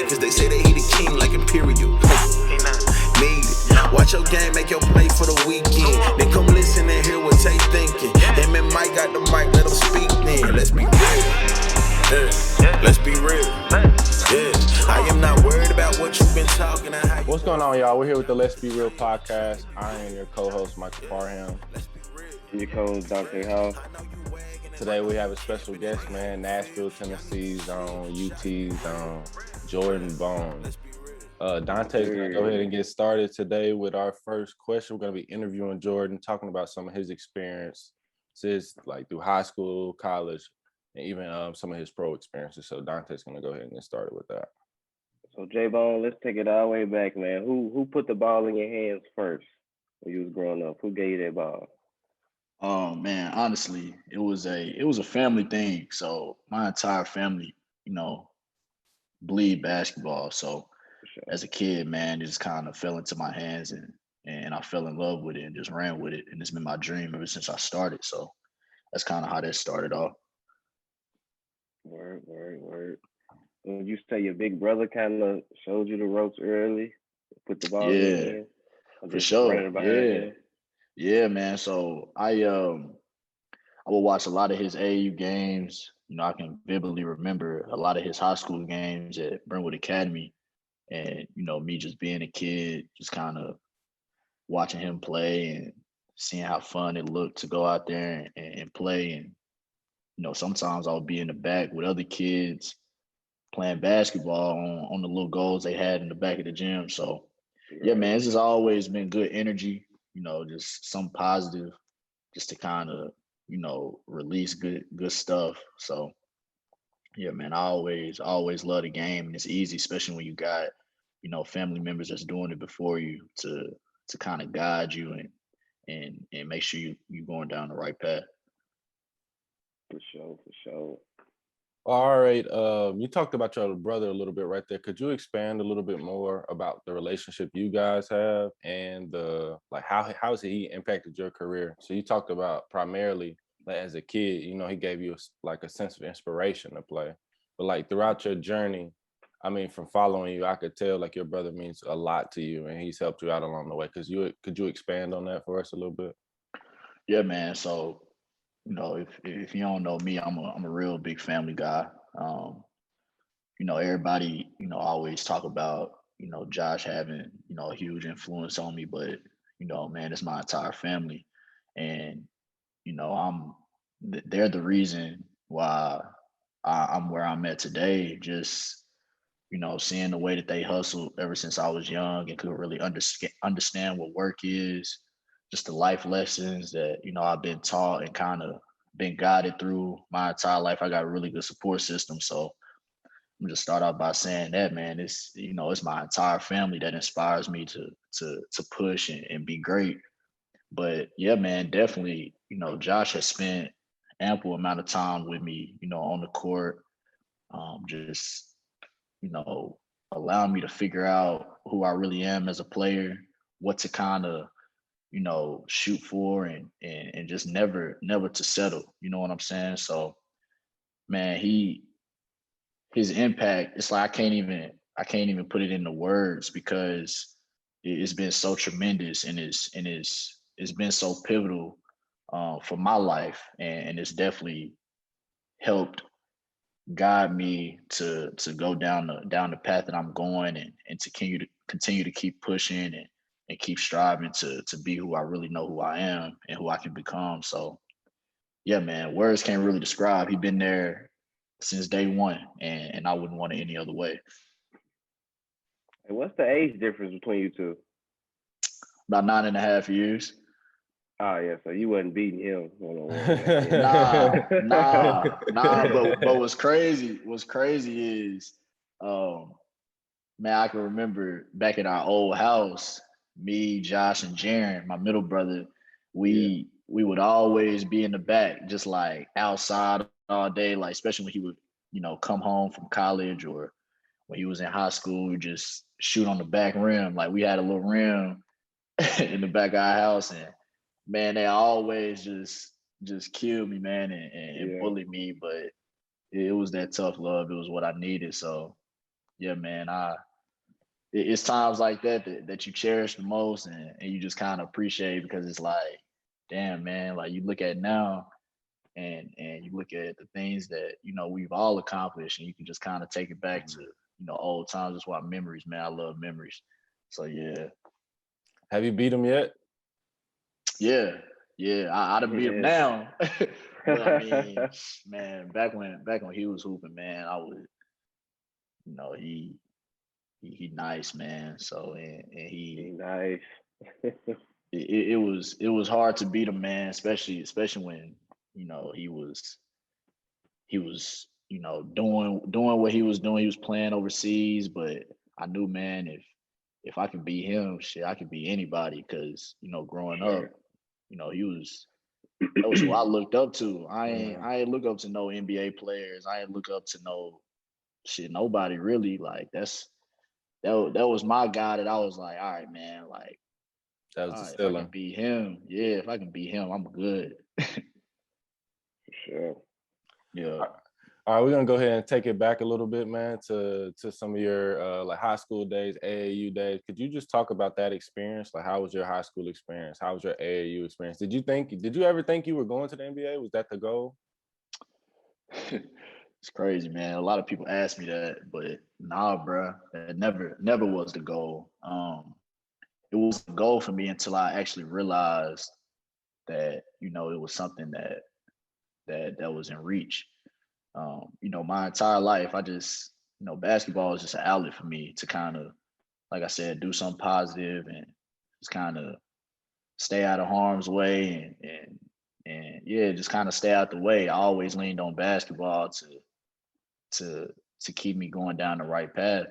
Cause they say that he the king like Imperial. Need it. Watch your game, make your play for the weekend. Then come listen and hear what Tay thinking. Him and Mike got the mic, let him speak then. Let's be real. Yeah. Let's be real. Yeah. I am not worried about what you've been talking. What's going on, y'all? We're here with the Let's Be Real Podcast. I am your co-host, Michael Parham. Your co-host, Dr. Hall. Today we have a special guest, man. Nashville, Tennessee's UT's Jordan Bones. Dante's going to go ahead and get started today with our first question. We're going to be interviewing Jordan, talking about some of his experiences, like through high school, college, and even some of his pro experiences. So Dante's going to go ahead and get started with that. So J-Bone, let's take it all the way back, man. Who put the ball in your hands first when you was growing up? Who gave you that ball? Oh man, honestly, it was a family thing. So my entire family, bleed basketball. So as a kid, man, it just kind of fell into my hands and I fell in love with it and just ran with it. And it's been my dream ever since I started. So that's kind of how that started off. Word. Would you say your big brother kind of showed you the ropes early? Put the ball in your hands? For sure. Yeah, man. So I would watch a lot of his AAU games. I can vividly remember a lot of his high school games at Brentwood Academy. And, me just being a kid, just kind of watching him play and seeing how fun it looked to go out there and play. And, sometimes I would be in the back with other kids playing basketball on the little goals they had in the back of the gym. So, yeah, man, it's just always been good energy. Just some positive, just to kind of, release good stuff. So, yeah, man, I always love the game, and it's easy, especially when you got, family members that's doing it before you to kind of guide you and make sure you going down the right path. For sure. All right. You talked about your brother a little bit right there. Could you expand a little bit more about the relationship you guys have and how has he impacted your career? So you talked about primarily as a kid, he gave you a sense of inspiration to play. But throughout your journey, I mean, from following you, I could tell your brother means a lot to you and he's helped you out along the way. Could you expand on that for us a little bit? Yeah, man. So if you don't know me, I'm a real big family guy. Everybody, always talk about, Josh having, a huge influence on me, but, man, it's my entire family. And, they're the reason why I'm where I'm at today. Just, seeing the way that they hustled ever since I was young and could really understand what work is. Just the life lessons that, I've been taught and kind of been guided through my entire life. I got a really good support system. So I'm just start out by saying that, man, it's my entire family that inspires me to push and be great. But yeah, man, definitely, Josh has spent ample amount of time with me, on the court, just, allowing me to figure out who I really am as a player, what to kind of, shoot for and just never to settle. You know what I'm saying? So, man, his impact, it's like I can't even put it into words because it's been so tremendous and it's been so pivotal for my life, and it's definitely helped guide me to go down the path that I'm going and to continue to keep pushing and keep striving to be who I really know who I am and who I can become. So yeah, man, words can't really describe. He's been there since day one, and I wouldn't want it any other way. And what's the age difference between you two? About 9.5 years. Oh yeah, so you wasn't beating him. Nah. But what's crazy is, man, I can remember back at our old house, me, Josh, and Jaren, my middle brother, we would always be in the back, just outside all day, especially when he would, come home from college or when he was in high school, we just shoot on the back rim. We had a little rim in the back of our house, and man, they always just killed me, man, and bullied me, but it was that tough love. It was what I needed. So yeah, man, it's times like that you cherish the most, and you just kind of appreciate, because it's like, damn, man, like you look at now, and you look at the things that we've all accomplished, and you can just kind of take it back to old times. That's why memories, man. I love memories. So yeah. Have you beat him yet? Yeah, I done beat him now. But I mean, man, back when he was hooping, man, I was, he nice, man. So and He nice. it was hard to beat him, man, especially when he was doing what he was doing. He was playing overseas, but I knew, man, if I could beat him, shit, I could beat anybody, because growing up, that was who I looked up to. I ain't look up to no NBA players. I ain't look up to nobody really. Like that was my guy that I was like, all right, man, like, That was the if I stealing. can beat him, yeah, if I can beat him, I'm good. For sure. Yeah. All right, we're gonna go ahead and take it back a little bit, man, to some of your like high school days, AAU days. Could you just talk about that experience? Like, how was your high school experience? How was your AAU experience? Did you ever think you were going to the NBA? Was that the goal? It's crazy, man. A lot of people ask me that, but nah, bro, that never was the goal. It was the goal for me until I actually realized that it was something that was in reach. My entire life, I just, basketball is just an outlet for me to kind of, like I said, do something positive and just kind of stay out of harm's way, and yeah, just kind of stay out the way. I always leaned on basketball to keep me going down the right path.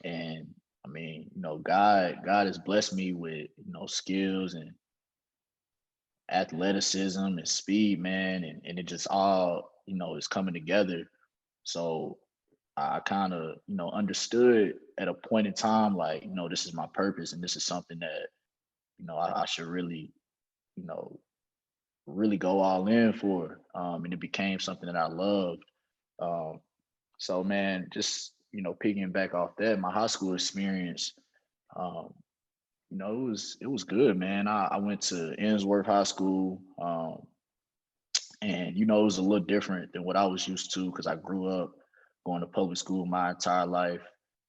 And I mean, God has blessed me with, skills and athleticism and speed, man, and it just all, is coming together. So I kind of, understood at a point in time, like, this is my purpose, and this is something that, I should really, really go all in for. And it became something that I loved. So man, just, picking back off that, my high school experience, it was good, man. I went to Ensworth High School. And it was a little different than what I was used to, because I grew up going to public school my entire life.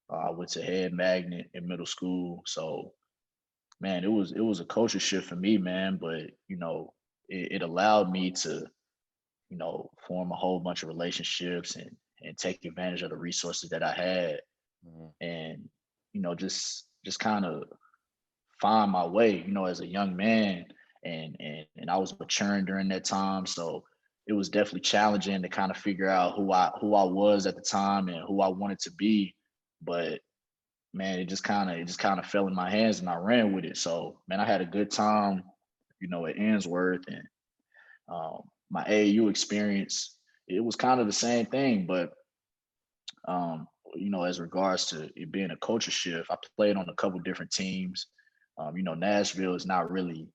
I went to Head Magnet in middle school. So man, it was a culture shift for me, man. But it allowed me to, form a whole bunch of relationships and take advantage of the resources that I had. And just kind of find my way, as a young man, and I was maturing during that time. So it was definitely challenging to kind of figure out who I was at the time and who I wanted to be. But man, it just kind of fell in my hands, and I ran with it. So man, I had a good time, at Ensworth. And my AAU experience, it was kind of the same thing, but as regards to it being a culture shift, I played on a couple different teams. Nashville is not really,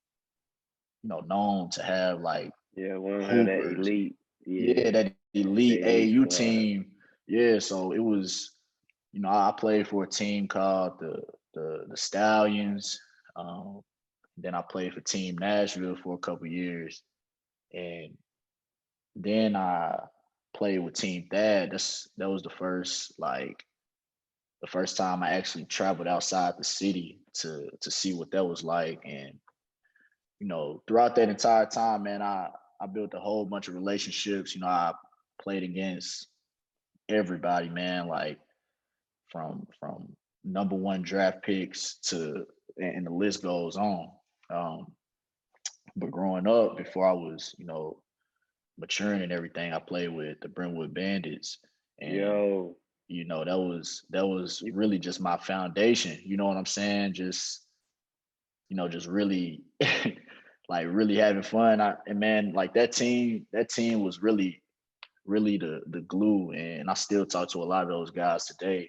known to have like One of that hoopers. elite. Yeah, that elite AAU team. Yeah, so it was, I played for a team called the Stallions. Then I played for Team Nashville for a couple years, and then I played with Team Thad. That was the first time I actually traveled outside the city to see what that was like. And throughout that entire time, man, I built a whole bunch of relationships. I played against everybody, man, like from number one draft picks to, and the list goes on. But growing up, before I was, maturing and everything, I played with the Brentwood Bandits. And that was really just my foundation. You know what I'm saying? Just really like really having fun. And man, like that team was really the glue. And I still talk to a lot of those guys today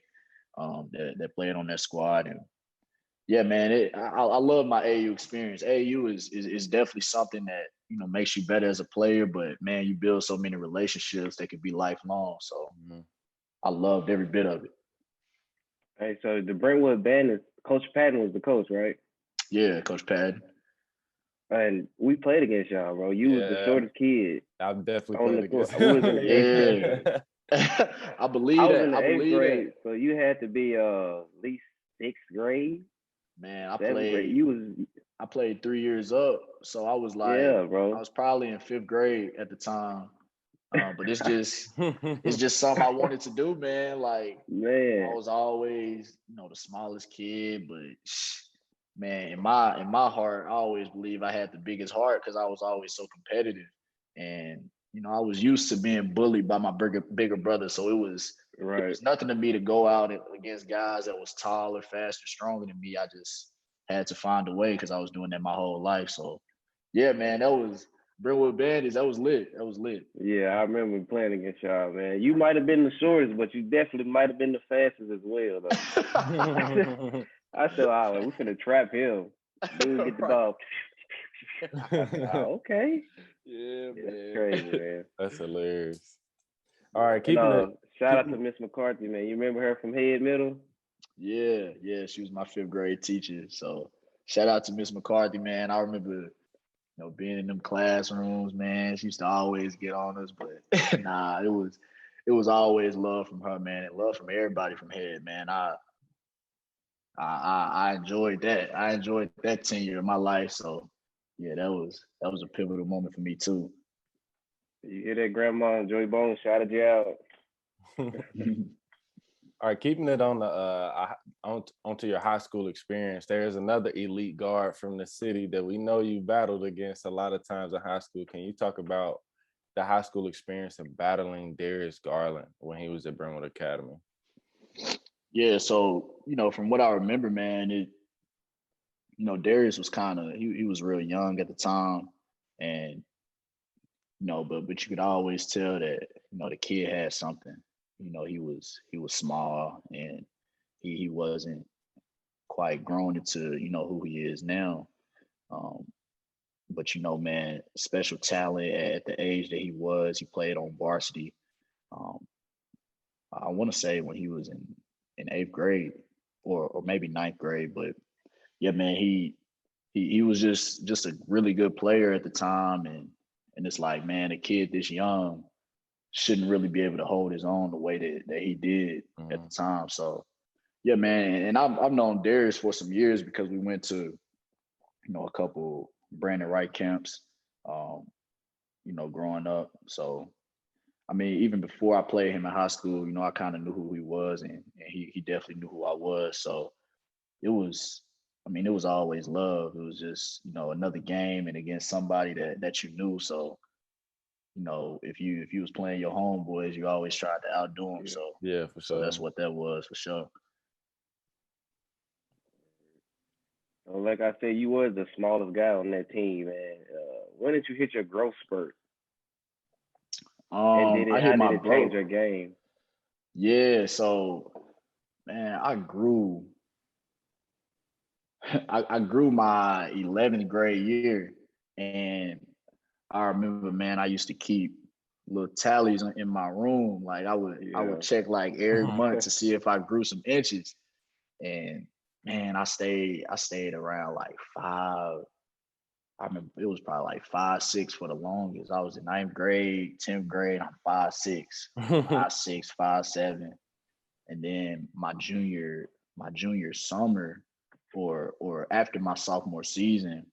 that played on that squad. And yeah, man, I love my AAU experience. AAU is definitely something that makes you better as a player, but man, you build so many relationships that could be lifelong. So I loved every bit of it. Hey, so the Brentwood band is Coach Patton was the coach, right? Yeah, Coach Patton. And we played against y'all, bro. You was the Yeah. shortest kid I've definitely on played the court. against We was in the eighth grade. Yeah. I I believe was that. in the I eighth believe grade, that. so you had to be at least sixth grade, Man, I seventh grade. played. You was I played 3 years up, so I was like, yeah, bro. I was probably in 5th grade at the time. But it's just something I wanted to do, man. Like I Man, was always, the smallest kid, but man, in my heart, I always believe I had the biggest heart because I was always so competitive, and I was used to being bullied by my bigger brother, so it was right. nothing to me to go out against guys that was taller, faster, stronger than me. I just had to find a way because I was doing that my whole life. So yeah, man, that was Brentwood Bandits. That was lit. That was lit. Yeah, I remember playing against y'all, man. You might have been the shortest, but you definitely might have been the fastest as well, though. I said, "Oh, we finna trap him. Dude, get the ball." I said, "Oh, okay, Yeah, that's man. crazy, man." That's hilarious. All right, And keeping it. shout out to keeping- Miss McCarthy, man. You remember her from Head Middle? Yeah, she was my 5th grade teacher. So shout out to Miss McCarthy, man. I remember, being in them classrooms, man. She used to always get on us, but nah, it was always love from her, man, and love from everybody from Head, man. I enjoyed that. I enjoyed that tenure of my life. So yeah, that was a pivotal moment for me too. You hear that, Grandma Joy Bones shouted you out. All right, keeping it on onto your high school experience. There's another elite guard from the city that we know you battled against a lot of times in high school. Can you talk about the high school experience of battling Darius Garland when he was at Brentwood Academy? Yeah, so from what I remember, man, Darius was he was real young at the time, and but you could always tell that the kid had something. He was small, and he wasn't quite grown into who he is now. But man, special talent at the age that he was. He played on varsity. Um, I want to say when he was in 8th grade or maybe 9th grade, but yeah, man, he was just a really good player at the time, and it's like, man, a kid this young shouldn't really be able to hold his own the way that he did at the time. So yeah, man, and I've known Darius for some years because we went to a couple Brandon Wright camps, growing up. So I mean, even before I played him in high school, I kind of knew who he was, and he definitely knew who I was. So it was, it was always love. It was just, another game and against somebody that you knew. So, if you was playing your homeboys, you always tried to outdo them. So yeah, for sure. So that's what that was for sure. So like I said, you was the smallest guy on that team, man. When did you hit your growth spurt? And I how hit my did it change your game? Yeah, so man, I grew. I grew my 11th grade year, and I remember, man, I used to keep little tallies in my room. Like I would check like every month to see if I grew some inches, and man, I stayed around like 5. I remember it was probably like 5'6" for the longest. I was in 9th grade, 10th grade. I'm 5'6", 5'6", 5'7", and then my junior summer, or after my sophomore season,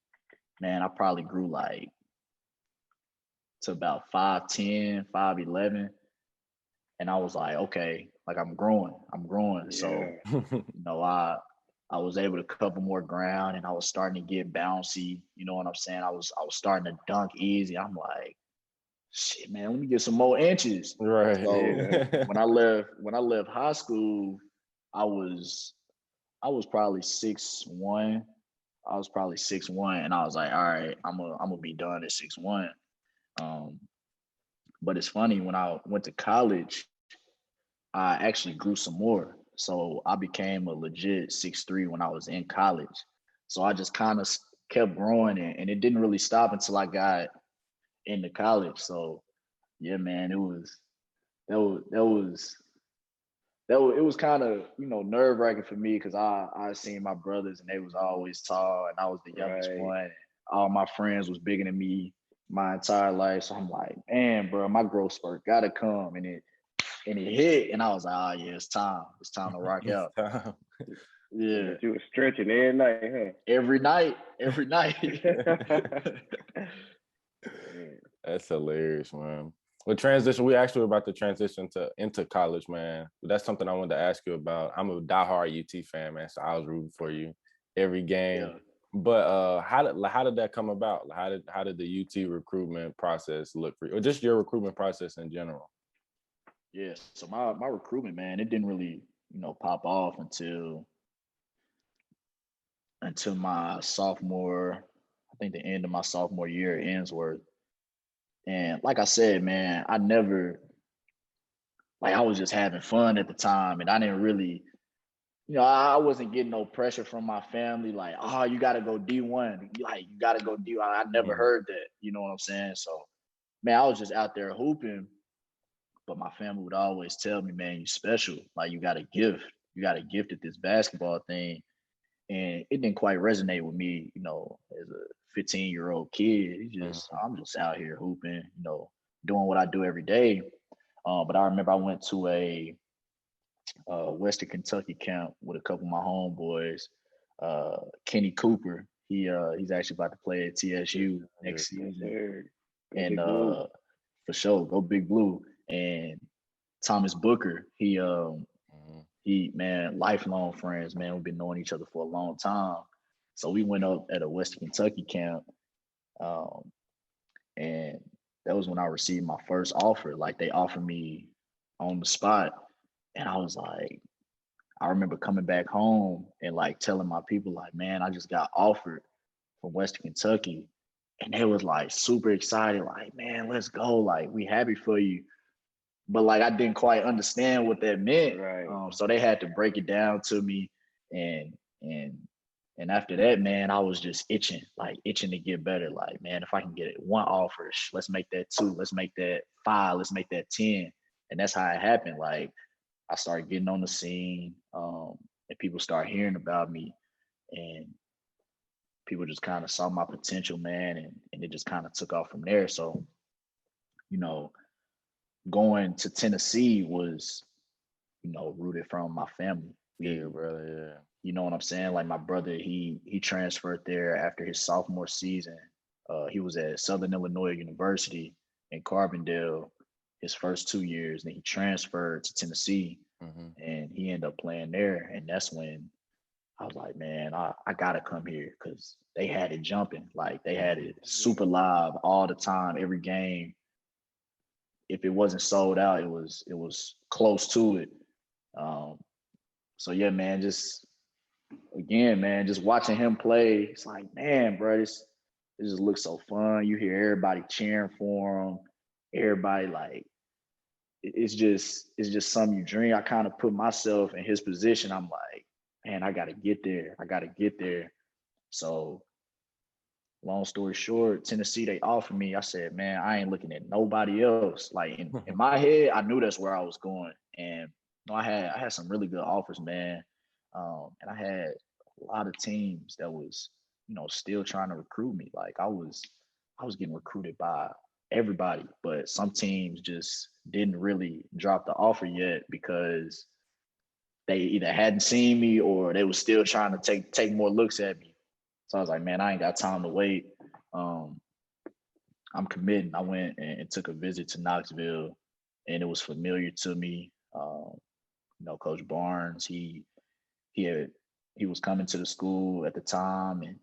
man, I probably grew like to about 5'10", 5'11", and I was like, okay, like I'm growing. Yeah. So I was able to cover more ground, and I was starting to get bouncy. You know what I'm saying? I was starting to dunk easy. I'm like, shit, man, let me get some more inches. Right. So Yeah. when I left high school, I was probably 6'1". I was probably 6'1", and I was like, all right, I'm gonna be done at 6'1". But it's funny, when I went to college, I actually grew some more. So I became a legit 6'3" when I was in college. So I just kind of kept growing, and it didn't really stop until I got into college. So yeah, man, that was it was kind of, nerve wracking for me because I seen my brothers and they was always tall and I was the youngest one. And all my friends was bigger than me my entire life. So I'm like, man, bro, my growth spurt gotta come. And it hit, and I was like, oh yeah, it's time. It's time to rock out. Yeah. You were stretching every night, huh? Every night. That's hilarious, man. With transition, we actually were about to transition into college, man. That's something I wanted to ask you about. I'm a diehard UT fan, man, so I was rooting for you every game. Yeah. But how did that come about? How did the UT recruitment process look for you, or just your recruitment process in general? Yeah, so my recruitment, man, it didn't really pop off until my sophomore, I think the end of my sophomore year at Ainsworth. And like I said, man, I was just having fun at the time, and I didn't really, I wasn't getting no pressure from my family, like, oh, you got to go D1, like, you got to go D1. I never heard that, you know what I'm saying? So, man, I was just out there hooping, but my family would always tell me, man, you special, like, you got a gift at this basketball thing. And it didn't quite resonate with me, as a 15-year-old kid. I'm just out here hooping, doing what I do every day. But I remember I went to a Western Kentucky camp with a couple of my homeboys. Kenny Cooper, he's actually about to play at TSU next season. And for sure, go Big Blue. And Thomas Booker, he man, lifelong friends, man. We've been knowing each other for a long time. So we went up at a Western Kentucky camp. And that was when I received my first offer. Like, they offered me on the spot. And I was like, I remember coming back home and like telling my people, like, man, I just got offered from Western Kentucky. And they was like super excited, like, man, let's go. Like, we happy for you. But like, I didn't quite understand what that meant. Right. So they had to break it down to me. And after that, man, I was just itching to get better. Like, man, if I can get one offer, let's make that 2, let's make that 5, let's make that 10. And that's how it happened. Like, I started getting on the scene, and people started hearing about me, and people just kind of saw my potential, man, and it just kind of took off from there. So, going to Tennessee was, rooted from my family. Yeah, brother, yeah. You know what I'm saying? Like, my brother, he transferred there after his sophomore season. He was at Southern Illinois University in Carbondale his first 2 years, and he transferred to Tennessee, and he ended up playing there. And that's when I was like, man, I gotta come here, because they had it jumping. Like, they had it super live all the time, every game. If it wasn't sold out, it was close to it. So yeah, man, just watching him play, it's like, man, bro, this just looks so fun. You hear everybody cheering for him. Everybody, like, it's just something you dream. I kind of put myself in his position. I'm like, man, I gotta get there. So, long story short, Tennessee, they offered me. I said, man, I ain't looking at nobody else. Like, in my head, I knew that's where I was going. And I had some really good offers, man. And I had a lot of teams that was, still trying to recruit me. Like, I was getting recruited by everybody, but some teams just didn't really drop the offer yet because they either hadn't seen me or they were still trying to take more looks at me. So I was like, man, I ain't got time to wait. I'm committing. I went and took a visit to Knoxville, and it was familiar to me. Coach Barnes, he was coming to the school at the time, and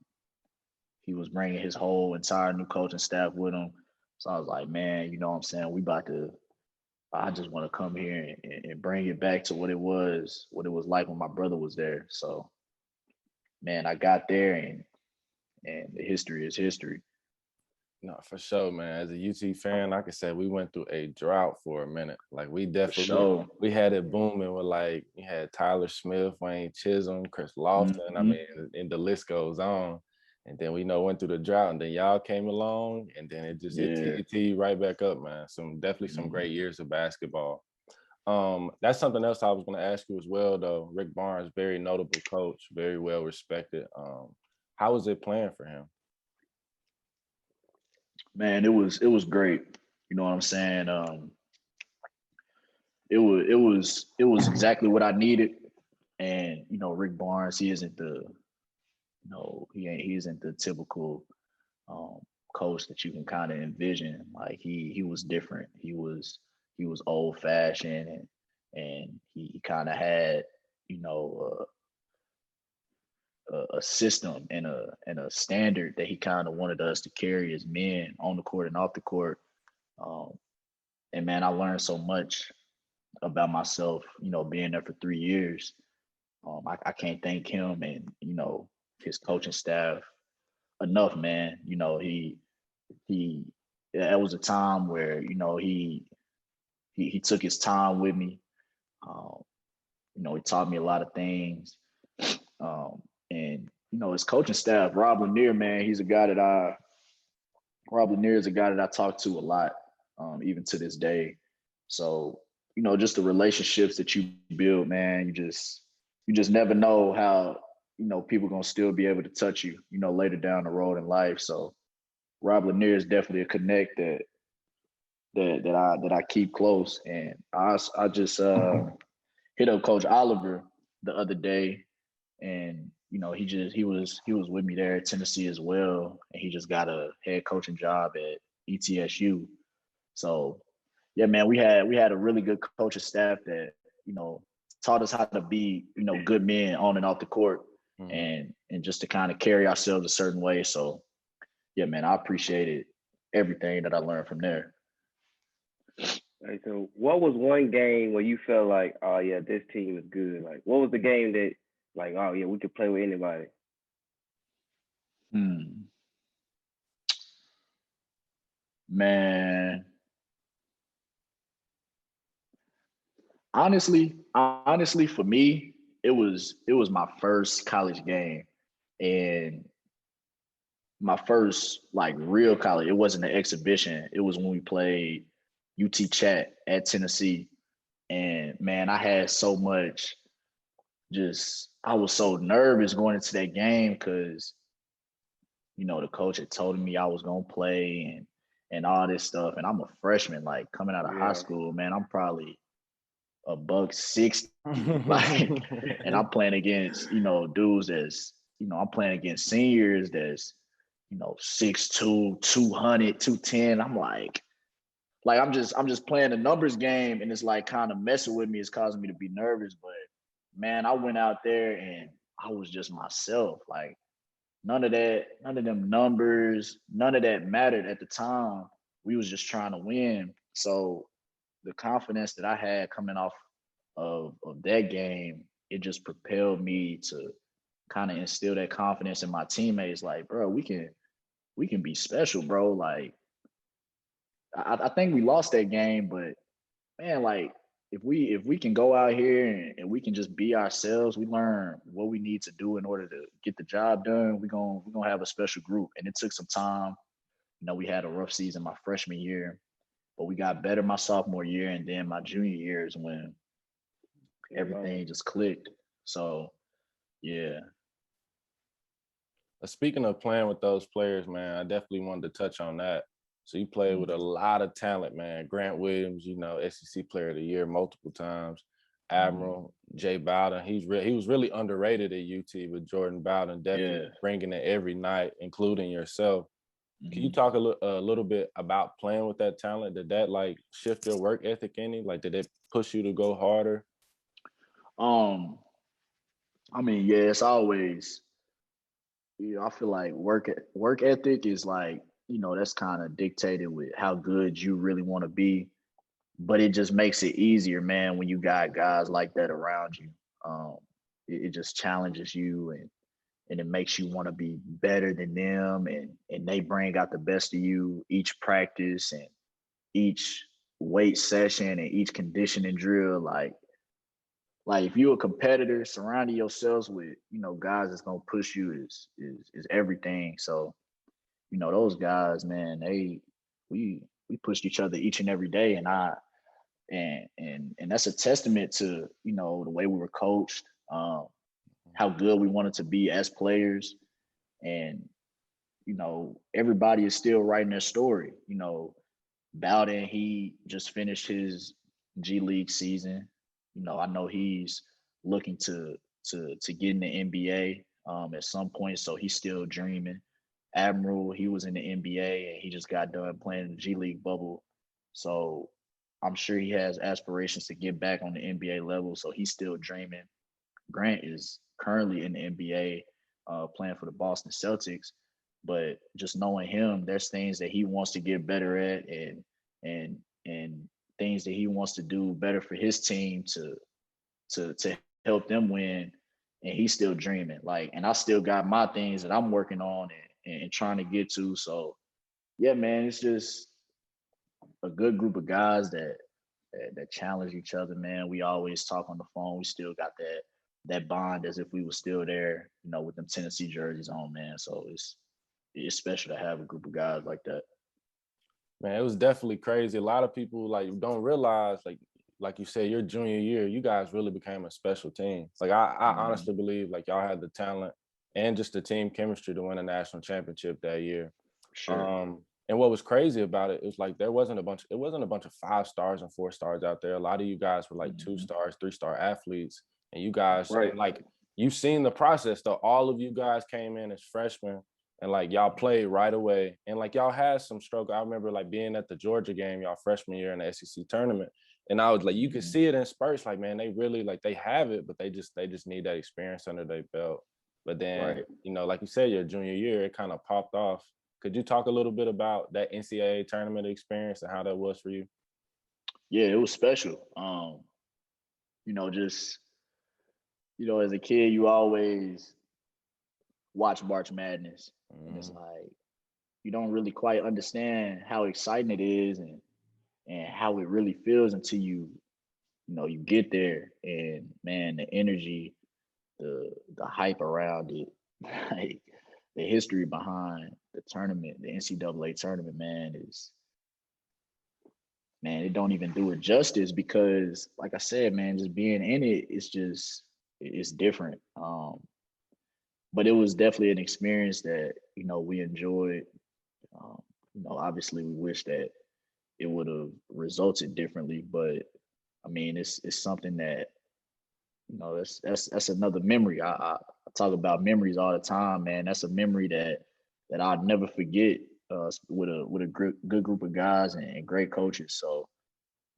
he was bringing his whole entire new coaching staff with him. So I was like, man, you know what I'm saying? I just want to come here and bring it back to what it was like when my brother was there. So, man, I got there, and the history is history. No, for sure, man. As a UT fan, like I said, we went through a drought for a minute. Like, we definitely, we had it booming with, like, you had Tyler Smith, Wayne Chisholm, Chris Lofton. I mean, and the list goes on. And then we went through the drought, and then y'all came along, and then it just it teed right back up, man. Definitely some great years of basketball. That's something else I was going to ask you as well, though. Rick Barnes, very notable coach, very well respected. How was it playing for him? Man, it was great. You know what I'm saying? It was exactly what I needed. And Rick Barnes, he isn't he isn't the typical um, coach that you can kind of envision. Like he was different. He was old fashioned, and he kind of had you know a system and a standard that he kind of wanted us to carry as men on the court and off the court. Um, and man, I learned so much about myself. Being there for 3 years. I can't thank him and his coaching staff enough, man. He that was a time where he took his time with me. Um, he taught me a lot of things. And his coaching staff, Rob Lanier is a guy that I talk to a lot, even to this day. So, just the relationships that you build, man, you just never know how, people gonna still be able to touch you, later down the road in life. So Rob Lanier is definitely a connect that I keep close. And I just hit up Coach Oliver the other day, and he was with me there at Tennessee as well, and he just got a head coaching job at ETSU. So yeah, man, we had a really good coaching staff that taught us how to be good men on and off the court, and just to kind of carry ourselves a certain way. So yeah, man, I appreciated everything that I learned from there. Right, so what was one game where you felt like, oh yeah, this team is good? Like, what was the game that, like, oh yeah, we could play with anybody? Man, honestly, for me, it was my first college game, and my first like real college. It wasn't an exhibition. It was when we played UT Chat at Tennessee, and man, I had so much. Just I was so nervous going into that game because the coach had told me I was gonna play and all this stuff, and I'm a freshman, like coming out of high Yeah. school. Man, I'm probably $160, like, and I'm playing against dudes I'm playing against seniors that's 6'2", 200, 210. I'm like I'm just playing a numbers game, and it's like kind of messing with me. It's causing me to be nervous. But man, I went out there and I was just myself. Like none of them numbers, none of that mattered at the time. We was just trying to win. So the confidence that I had coming off of that game, it just propelled me to kind of instill that confidence in my teammates. Like, bro, we can be special, bro. Like, I think we lost that game, but man, like if we can go out here and we can just be ourselves, we learn what we need to do in order to get the job done. We're gonna have a special group, and it took some time. We had a rough season my freshman year, but we got better my sophomore year, and then my junior year is when everything just clicked. So yeah. Speaking of playing with those players, man, I definitely wanted to touch on that. So you played with a lot of talent, man. Grant Williams, SEC Player of the Year multiple times. Admiral Jay Bowden, he was really underrated at UT, with Jordan Bowden definitely bringing it every night, including yourself. Can you talk a little bit about playing with that talent? Did that like shift your work ethic any? Like, did it push you to go harder? I mean, yeah, it's always, I feel like work ethic is like, that's kind of dictated with how good you really want to be, but it just makes it easier, man, when you got guys like that around you. It just challenges you, and it makes you want to be better than them, and they bring out the best of you each practice and each weight session and each conditioning drill. Like if you're a competitor, surrounding yourselves with guys that's gonna push you is everything. So those guys, man, we pushed each other each and every day, and And that's a testament to, you know, the way we were coached, how good we wanted to be as players. And, you know, everybody is still writing their story. You know, Bowden, he just finished his G League season. You know, I know he's looking to get in the NBA at some point, so he's still dreaming. Admiral, he was in the NBA and he just got done playing the G League bubble. So I'm sure he has aspirations to get back on the NBA level. So he's still dreaming. Grant is currently in the NBA, playing for the Boston Celtics. But just knowing him, there's things that he wants to get better at, and things that he wants to do better for his team to help them win. And he's still dreaming. Like, and I still got my things that I'm working on and trying to get to. So yeah, man, it's just a good group of guys that challenge each other, man. We always talk on the phone. We still got that bond as if we were still there, you know, with them Tennessee jerseys on, man. So it's special to have a group of guys like that. Man, it was definitely crazy. A lot of people like don't realize, like you said, your junior year, you guys really became a special team. Like I honestly believe like y'all had the talent and just the team chemistry to win a national championship that year. Sure. And what was crazy about it is like it wasn't a bunch of 5 stars and 4 stars out there. A lot of you guys were like 2 stars, 3-star athletes. And you guys, Right. like, you've seen the process though. All of you guys came in as freshmen and like y'all played right away. And like y'all had some struggle. I remember like being at the Georgia game, y'all freshman year in the SEC tournament. And I was like, you could see it in spurts, like, man, they really like they have it, but they just need that experience under their belt. But then, you know, like you said, your junior year, it kind of popped off. Could you talk a little bit about that NCAA tournament experience and how that was for you? Yeah, it was special. You know, just, you know, as a kid, you always watch March Madness. And it's like, you don't really quite understand how exciting it is and how it really feels until you get there. And man, the energy, the hype around it, like the history behind the tournament, the NCAA tournament, man, it don't even do it justice because, like I said, man, just being in it, it's different. But it was definitely an experience that, you know, we enjoyed. You know, obviously we wish that it would have resulted differently, but I mean, it's something that, you know, that's another memory. I talk about memories all the time, man. That's a memory that I'll never forget. With a good group of guys and great coaches. So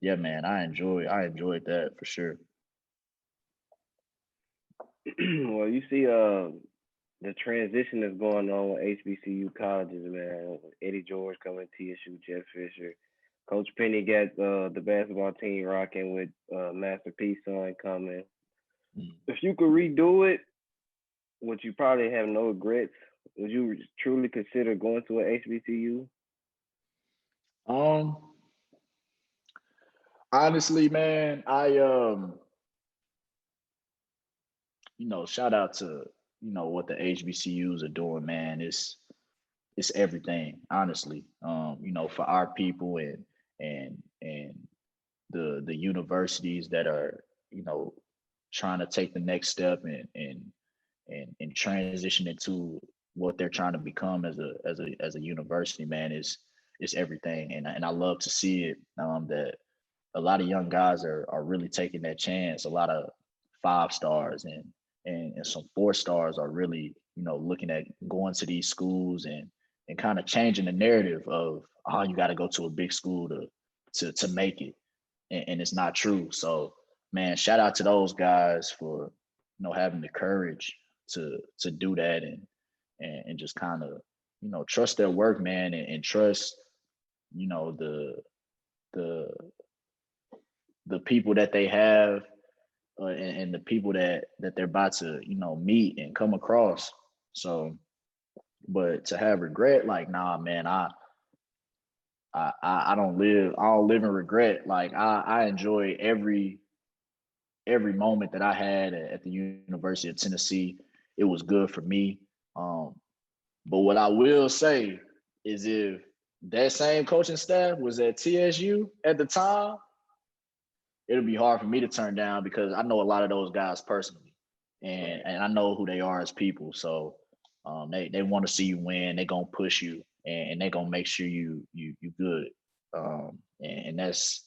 yeah, man, I enjoyed that for sure. Well, you see, the transition that's going on with HBCU colleges, man. Eddie George coming to TSU, Jeff Fisher. Coach Penny got the basketball team rocking with Master P son coming. If you could redo it, would you probably have no regrets? Would you truly consider going to an HBCU? Honestly, man, I you know, shout out to, you know, what the HBCUs are doing, man. It's everything, honestly. You know, for our people and the universities that are, you know, trying to take the next step and transition into what they're trying to become as a university, man, is everything. And I love to see it, that a lot of young guys are really taking that chance. A lot of 5 stars and some 4 stars are really, you know, looking at going to these schools and kind of changing the narrative of, oh, you got to go to a big school to make it. And it's not true. So, man, shout out to those guys for, you know, having the courage to do that and just kind of, you know, trust their work, man, and trust, you know, the people that they have and the people that they're about to, you know, meet and come across. So, but to have regret, like, nah, man, I don't live in regret. Like I enjoy every moment that I had at the University of Tennessee. It was good for me. But what I will say is if that same coaching staff was at TSU at the time, it'll be hard for me to turn down because I know a lot of those guys personally, and I know who they are as people. So they want to see you win. They're gonna push you, and they're gonna make sure you good. And that's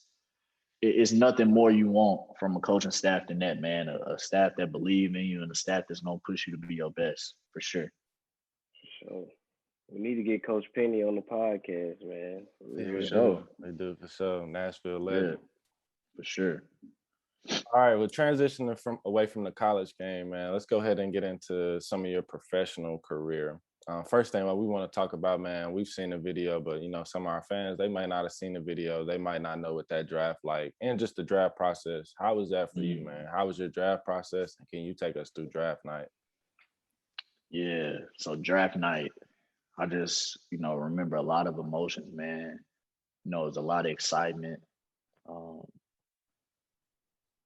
it's nothing more you want from a coaching staff than that, man. A staff that believe in you and a staff that's gonna push you to be your best for sure. So we need to get Coach Penny on the podcast, man. Yeah, For sure. We do for sure. Nashville Yeah, legend. for sure. All right, well, transitioning away from the college game, man, let's go ahead and get into some of your professional career. First thing, what we want to talk about, man, we've seen the video, but some of our fans, they might not have seen the video. They might not know what that draft like, and just the draft process. How was that for you, man? How was your draft process? And can you take us through draft night? Yeah, so draft night, I just remember a lot of emotions, man. It was a lot of excitement,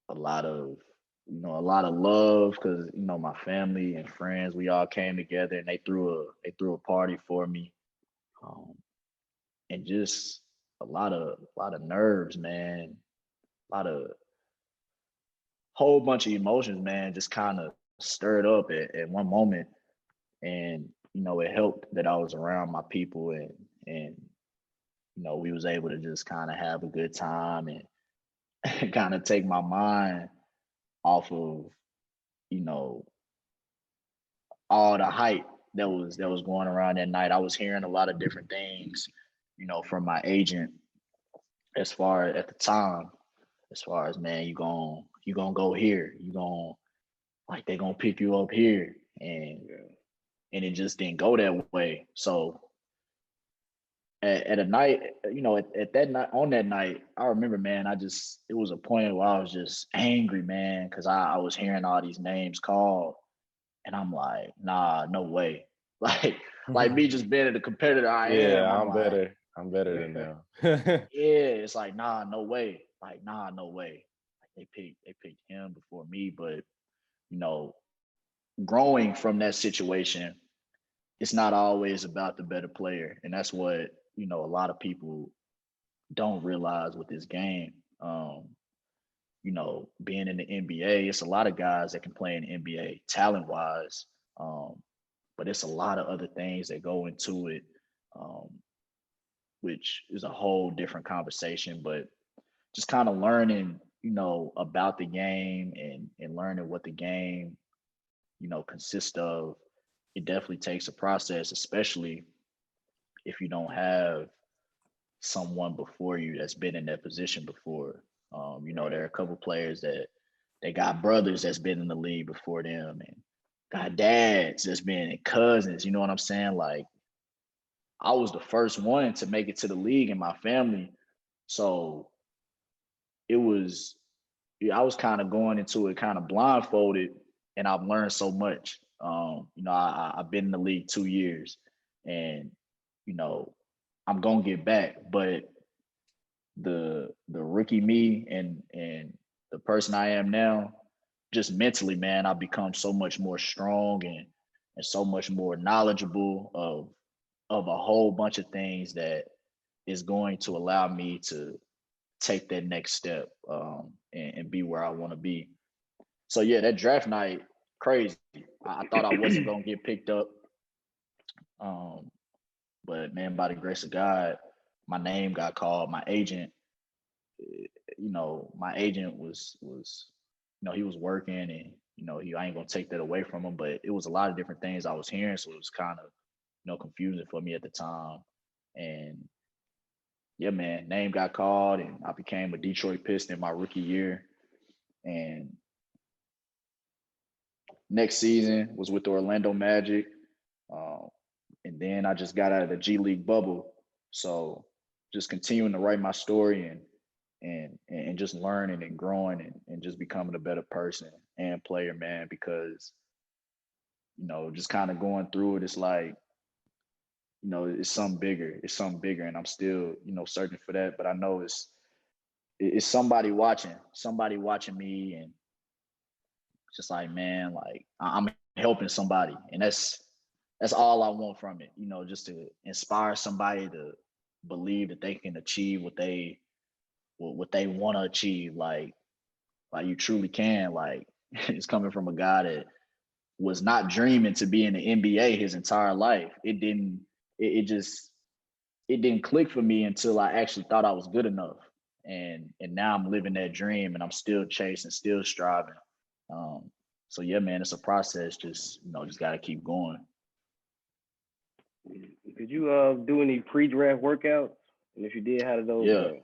a lot of love because my family and friends, we all came together and they threw a party for me, and just a lot of nerves, man. A lot of whole bunch of emotions, man. Just kind of stirred up at one moment, and it helped that I was around my people and we was able to just kind of have a good time and kind of take my mind off of all the hype that was going around that night. I was hearing a lot of different things, from my agent as far as at the time, as far as, man, you gonna go here, they gonna pick you up here, and it just didn't go that way. So at a night, at that night, on that night, I remember, man, it was a point where I was just angry, man, because I was hearing all these names called, and I'm like, nah, no way. Like me just being the competitor I am. I'm better. I'm better than them. Yeah, it's like, nah, no way. Like, nah, no way. Like they picked him before me, but growing from that situation, it's not always about the better player, and that's what a lot of people don't realize with this game. Being in the NBA, it's a lot of guys that can play in the NBA talent wise, but it's a lot of other things that go into it, which is a whole different conversation. But just kind of learning, about the game and learning what the game, consists of. It definitely takes a process, especially if you don't have someone before you that's been in that position before. There are a couple players that they got brothers that's been in the league before them, and got dads that's been and cousins. You know what I'm saying? Like, I was the first one to make it to the league in my family, so I was kind of going into it kind of blindfolded, and I've learned so much. I've been in the league 2 years, and I'm gonna get back, but the rookie me and the person I am now, just mentally, man, I've become so much more strong and so much more knowledgeable of a whole bunch of things that is going to allow me to take that next step, and be where I want to be. So yeah, that draft night, crazy. I thought I wasn't gonna get picked up, but man, by the grace of God, my name got called. My agent, my agent was he was working, and I ain't gonna take that away from him, but it was a lot of different things I was hearing, so it was kind of confusing for me at the time. And yeah, man, name got called, and I became a Detroit Piston my rookie year. And next season was with the Orlando Magic. And then I just got out of the G League bubble. So just continuing to write my story and just learning and growing and just becoming a better person and player, man, because, just kind of going through it, it's like, it's something bigger. It's something bigger. And I'm still, searching for that. But I know it's somebody watching me, and just like, man, like I'm helping somebody. And that's all I want from it, just to inspire somebody to believe that they can achieve what they want to achieve. Like, Like you truly can. Like it's coming from a guy that was not dreaming to be in the NBA his entire life. It didn't click for me until I actually thought I was good enough. And now I'm living that dream and I'm still chasing, still striving. So yeah, man, it's a process. Just gotta keep going. Did you do any pre-draft workouts? And if you did, how did those go?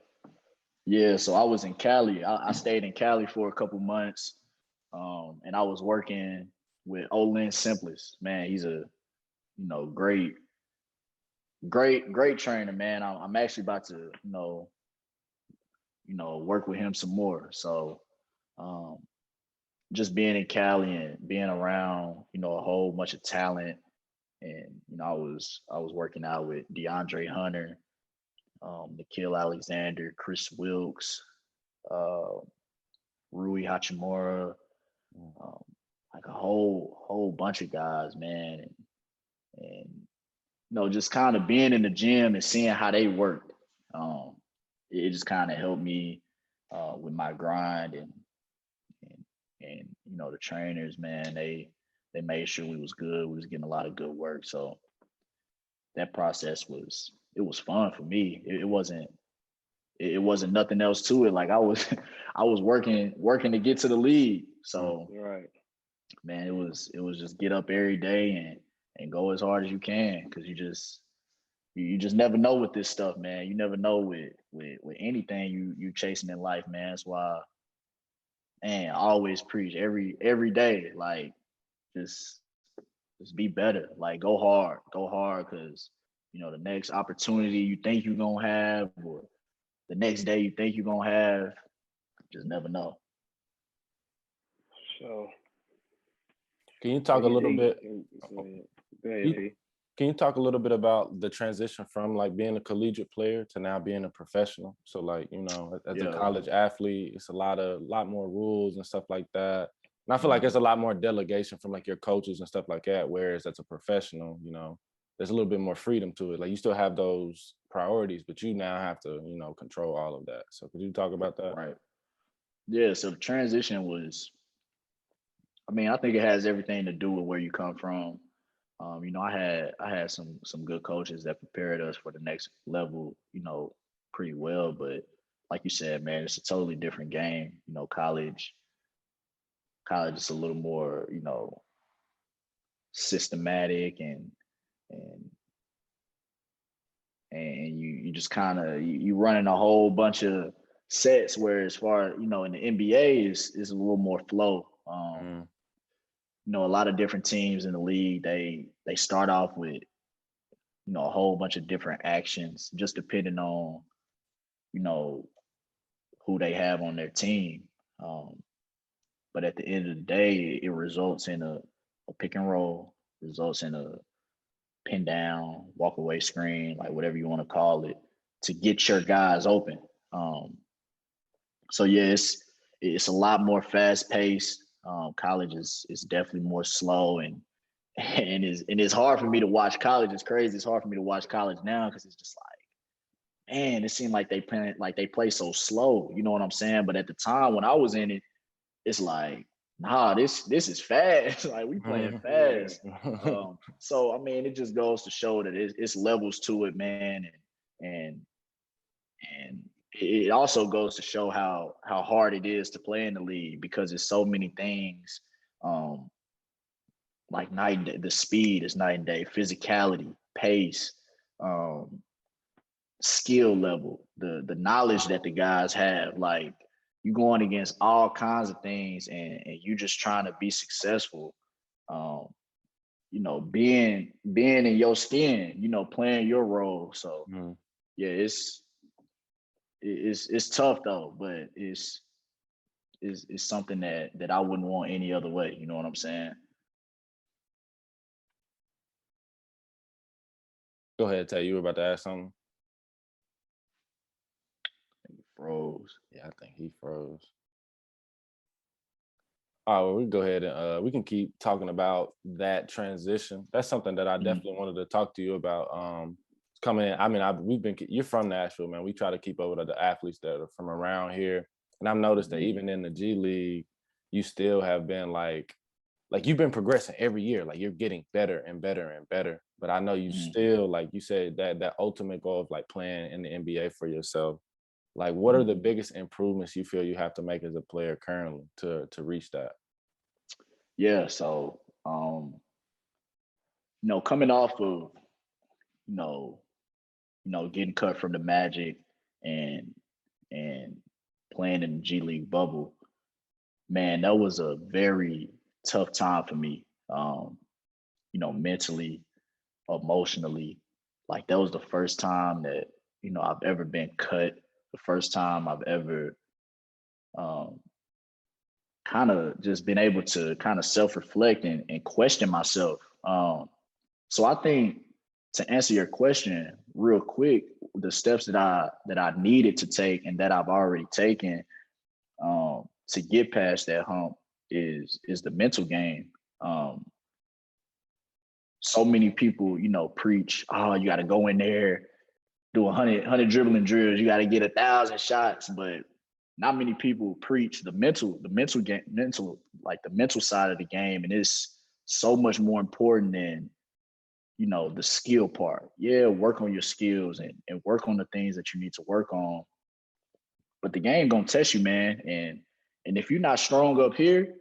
Yeah. So I was in Cali. I stayed in Cali for a couple months. And I was working with Olin Simplest. Man, he's a great trainer, man. I'm actually about to work with him some more. So just being in Cali and being around a whole bunch of talent, and I was working out with DeAndre Hunter, Nikhil Alexander, Chris Wilkes, Rui Hachimura, like a whole bunch of guys, man, and just kind of being in the gym and seeing how they worked. It just kind of helped me with my grind, and the trainers, man, they made sure we was good. We was getting a lot of good work. So that process was fun for me. It wasn't nothing else to it. Like I was working to get to the league. So right, man, it was just get up every day and go as hard as you can, because you just never know with this stuff, man. You never know with anything you chasing in life, man. That's why, man, I always preach every day, like just be better. Like go hard, because the next opportunity you think you're gonna have, or the next day you think you're gonna have, just never know. So can you talk a little bit? Go ahead, Can you talk a little bit about the transition from like being a collegiate player to now being a professional? So like, as a college athlete, it's a lot more rules and stuff like that. And I feel like there's a lot more delegation from like your coaches and stuff like that. Whereas as a professional, there's a little bit more freedom to it. Like you still have those priorities, but you now have to, control all of that. So could you talk about that? Right. Yeah. So the transition was, I think it has everything to do with where you come from. I had some good coaches that prepared us for the next level, pretty well. But like you said, man, it's a totally different game. College is a little more, systematic, and you just kind of you running a whole bunch of sets, where as far in the NBA is a little more flow. A lot of different teams in the league, they start off with a whole bunch of different actions, just depending on who they have on their team. But at the end of the day, it results in a pick and roll, results in a pin down, walk away screen, like whatever you want to call it, to get your guys open. So yeah, it's a lot more fast paced. College is definitely more slow, and it's hard for me to watch college. It's crazy. It's hard for me to watch college now, because it's just like, man, it seemed like they play so slow. You know what I'm saying? But at the time when I was in it, it's like, nah, this is fast. Like we playing fast. So it just goes to show that it's levels to it, man, and it also goes to show how hard it is to play in the league, because there's so many things, like night and day. The speed is night and day, physicality, pace, skill level, the knowledge that the guys have. Like you going against all kinds of things, and you just trying to be successful. Being in your skin, playing your role. So yeah, it's tough though, but it's something that I wouldn't want any other way. You know what I'm saying? Go ahead, Tay. You were about to ask something. He froze. Yeah, I think he froze. All right, well, we can go ahead and we can keep talking about that transition. That's something that I definitely wanted to talk to you about. Coming in, you're from Nashville, man. We try to keep up with the athletes that are from around here. And I've noticed that even in the G League, you still have been like you've been progressing every year. Like you're getting better and better and better. But I know you still, like you said, that ultimate goal of like playing in the NBA for yourself. Like, what are the biggest improvements you feel you have to make as a player currently to reach that? Yeah, so coming off of getting cut from the Magic and and playing in the G League bubble, man, that was a very tough time for me. Mentally, emotionally. Like that was the first time that, I've ever been cut, the first time I've ever um kind of just been able to kind of self-reflect and question myself. So I think to answer your question real quick, the steps that I needed to take and that I've already taken to get past that hump is the mental game. Um, so many people, preach, oh, you got to go in there, do 100 dribbling drills, you got to get 1,000 shots, but not many people preach the mental game, like the mental side of the game, and it's so much more important than the skill part. Yeah, work on your skills and work on the things that you need to work on, but the game gonna test you, man, and if you're not strong up here,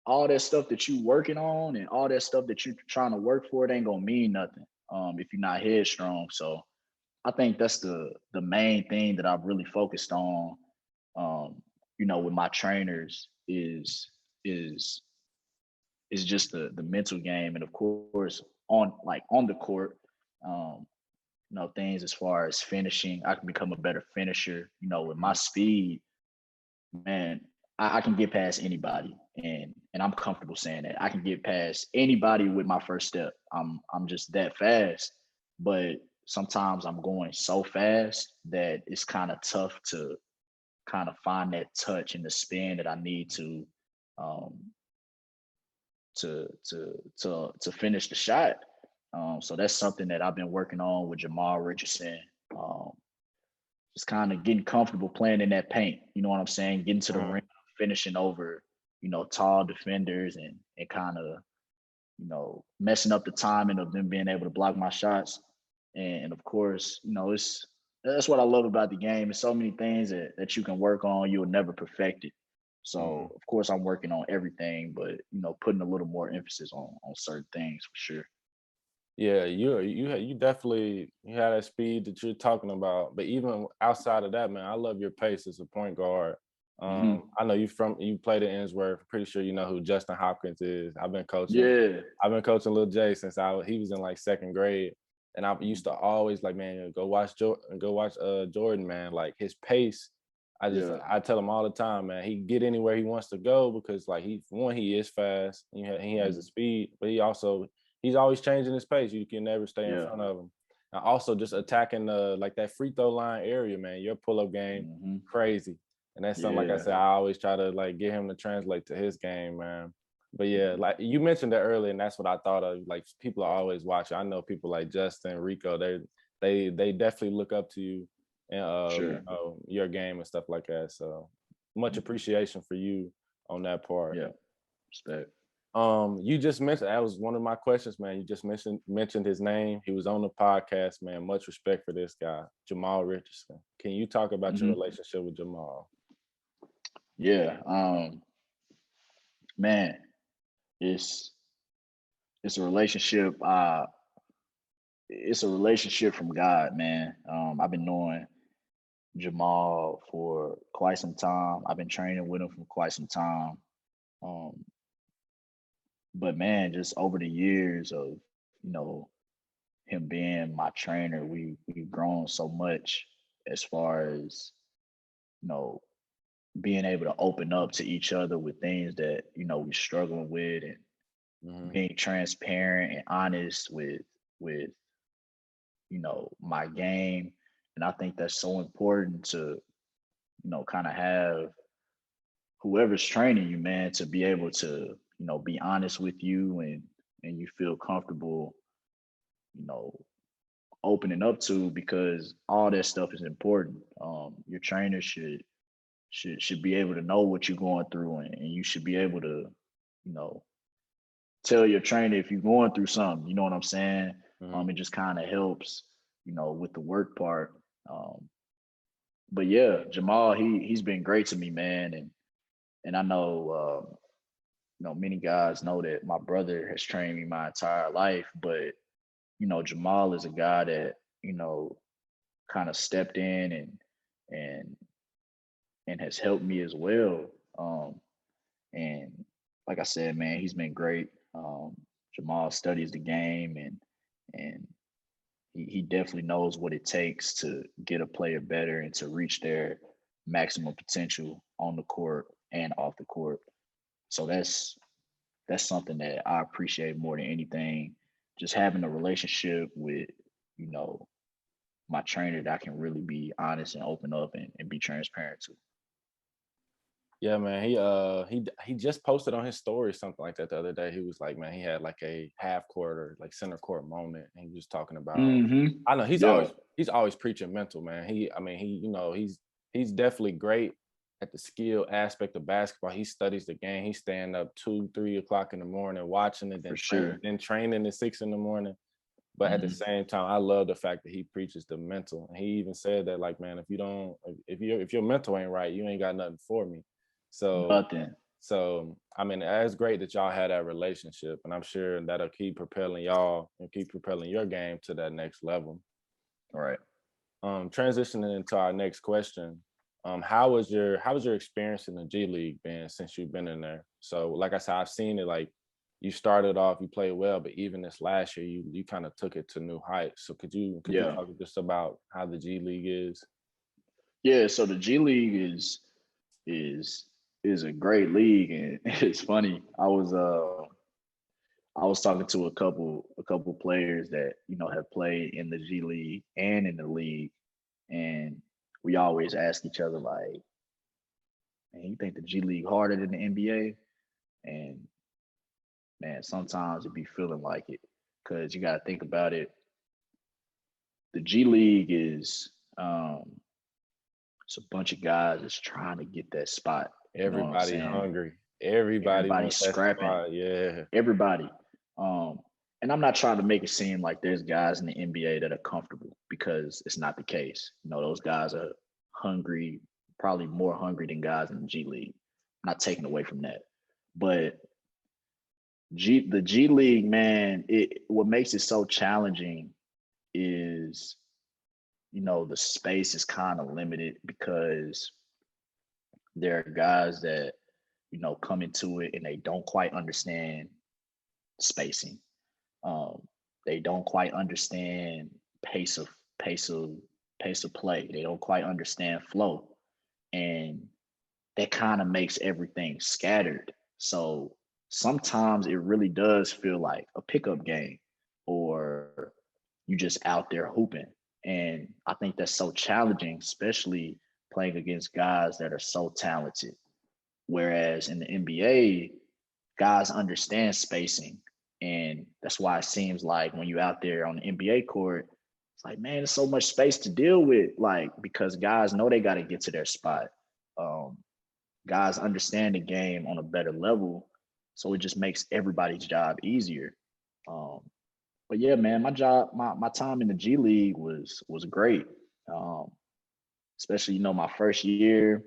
all that stuff that you working on and all that stuff that you're trying to work for, it ain't gonna mean nothing if you're not headstrong. So I think that's the main thing that I've really focused on, with my trainers is just the mental game, and of course on the court, um, things as far as finishing. I can become a better finisher. With my speed, man, I can get past anybody, and I'm comfortable saying that I can get past anybody with my first step. I'm just that fast, but sometimes I'm going so fast that it's kind of tough to kind of find that touch and the spin that I need um, to finish the shot. So that's something that I've been working on with Jamal Richardson. Um, just kind of getting comfortable playing in that paint. You know what I'm saying? Getting to the rim, finishing over, tall defenders and kind of, messing up the timing of them being able to block my shots. And of course, that's what I love about the game. It's so many things that you can work on. You'll never perfect it. So of course I'm working on everything, but putting a little more emphasis on certain things for sure. Yeah, you definitely you had that speed that you're talking about. But even outside of that, man, I love your pace as a point guard. I know you played at Innsworth. Pretty sure you know who Justin Hopkins is. I've been coaching. Yeah. I've been coaching Lil J since he was in like second grade, and I used to always like, man, go watch Jordan, man. Like his pace. I tell him all the time, man. He get anywhere he wants to go because like he is fast. He has the speed, but he's always changing his pace. You can never stay in front of him. And also just attacking like that free throw line area, man. Your pull-up game, crazy. And that's something, like I said, I always try to like get him to translate to his game, man. But yeah, like you mentioned that earlier, and that's what I thought of. Like people are always watching. I know people like Justin, Rico, they definitely look up to you and your game and stuff like that. So much appreciation for you on that part. Yeah. Respect. You just mentioned, that was one of my questions, man. You just mentioned his name. He was on the podcast, man. Much respect for this guy, Jamal Richardson. Can you talk about your relationship with Jamal? Yeah. Man, it's a relationship. It's a relationship from God, man. I've been knowing Jamal for quite some time. I've been training with him for quite some time. But man, just over the years of, him being my trainer, we've grown so much as far as, being able to open up to each other with things that, we're struggling with, and being transparent and honest with my game. And I think that's so important to, kind of have whoever's training you, man, to be able to, be honest with you and you feel comfortable, opening up to, because all that stuff is important. Your trainer should should be able to know what you're going through, and you should be able to, you know, tell your trainer if you're going through something. You know what I'm saying? It just kind of helps, you know, with the work part. But yeah, Jamal, he's been great to me, man, and I know, you know, many guys know that my brother has trained me my entire life, but you know, Jamal is a guy that, you know, kind of stepped in and and has helped me as well. And like I said, man, he's been great. Jamal studies the game, and he definitely knows what it takes to get a player better and to reach their maximum potential on the court and off the court. So that's something that I appreciate more than anything. Just having a relationship with, you know, my trainer that I can really be honest and open up and be transparent to. Yeah, man. He just posted on his story something like that the other day. He was like, man, he had like a half court or like center court moment, and he was talking about. I know he's always preaching mental, man. He's definitely great at the skill aspect of basketball. He studies the game. He's staying up 2-3 o'clock in the morning watching it, then training at 6 in the morning. But at the same time, I love the fact that he preaches the mental. And he even said that, like, man, if your mental ain't right, you ain't got nothing for me. So I mean, it's great that y'all had that relationship, and I'm sure that'll keep propelling y'all and keep propelling your game to that next level. All right. Transitioning into our next question, how was your experience in the G League been since you've been in there? So, like I said, I've seen it. Like, you started off, you played well, but even this last year, you kind of took it to new heights. So, could you talk just about how the G League is? Yeah. So the G League is a great league, and it's funny. I was talking to a couple players that, you know, have played in the G League and in the league, and we always ask each other like, "Man, you think the G League harder than the NBA?" And man, sometimes it be feeling like it, because you got to think about it. The G League is it's a bunch of guys that's trying to get that spot. Everybody hungry. Everybody's scrapping. Yeah. Everybody. And I'm not trying to make it seem like there's guys in the NBA that are comfortable, because it's not the case. You know, those guys are hungry, probably more hungry than guys in the G League. I'm not taking away from that. But the G League, man, what makes it so challenging is, you know, the space is kind of limited, because there are guys that, you know, come into it and they don't quite understand spacing. They don't quite understand pace of play. They don't quite understand flow, and that kind of makes everything scattered. So sometimes it really does feel like a pickup game, or you just out there hooping. And I think that's so challenging, especially playing against guys that are so talented. Whereas in the NBA, guys understand spacing. And that's why it seems like when you're out there on the NBA court, it's like, man, there's so much space to deal with, like, because guys know they got to get to their spot. Guys understand the game on a better level. So it just makes everybody's job easier. But yeah, man, my time in the G League was great. Especially, you know, my first year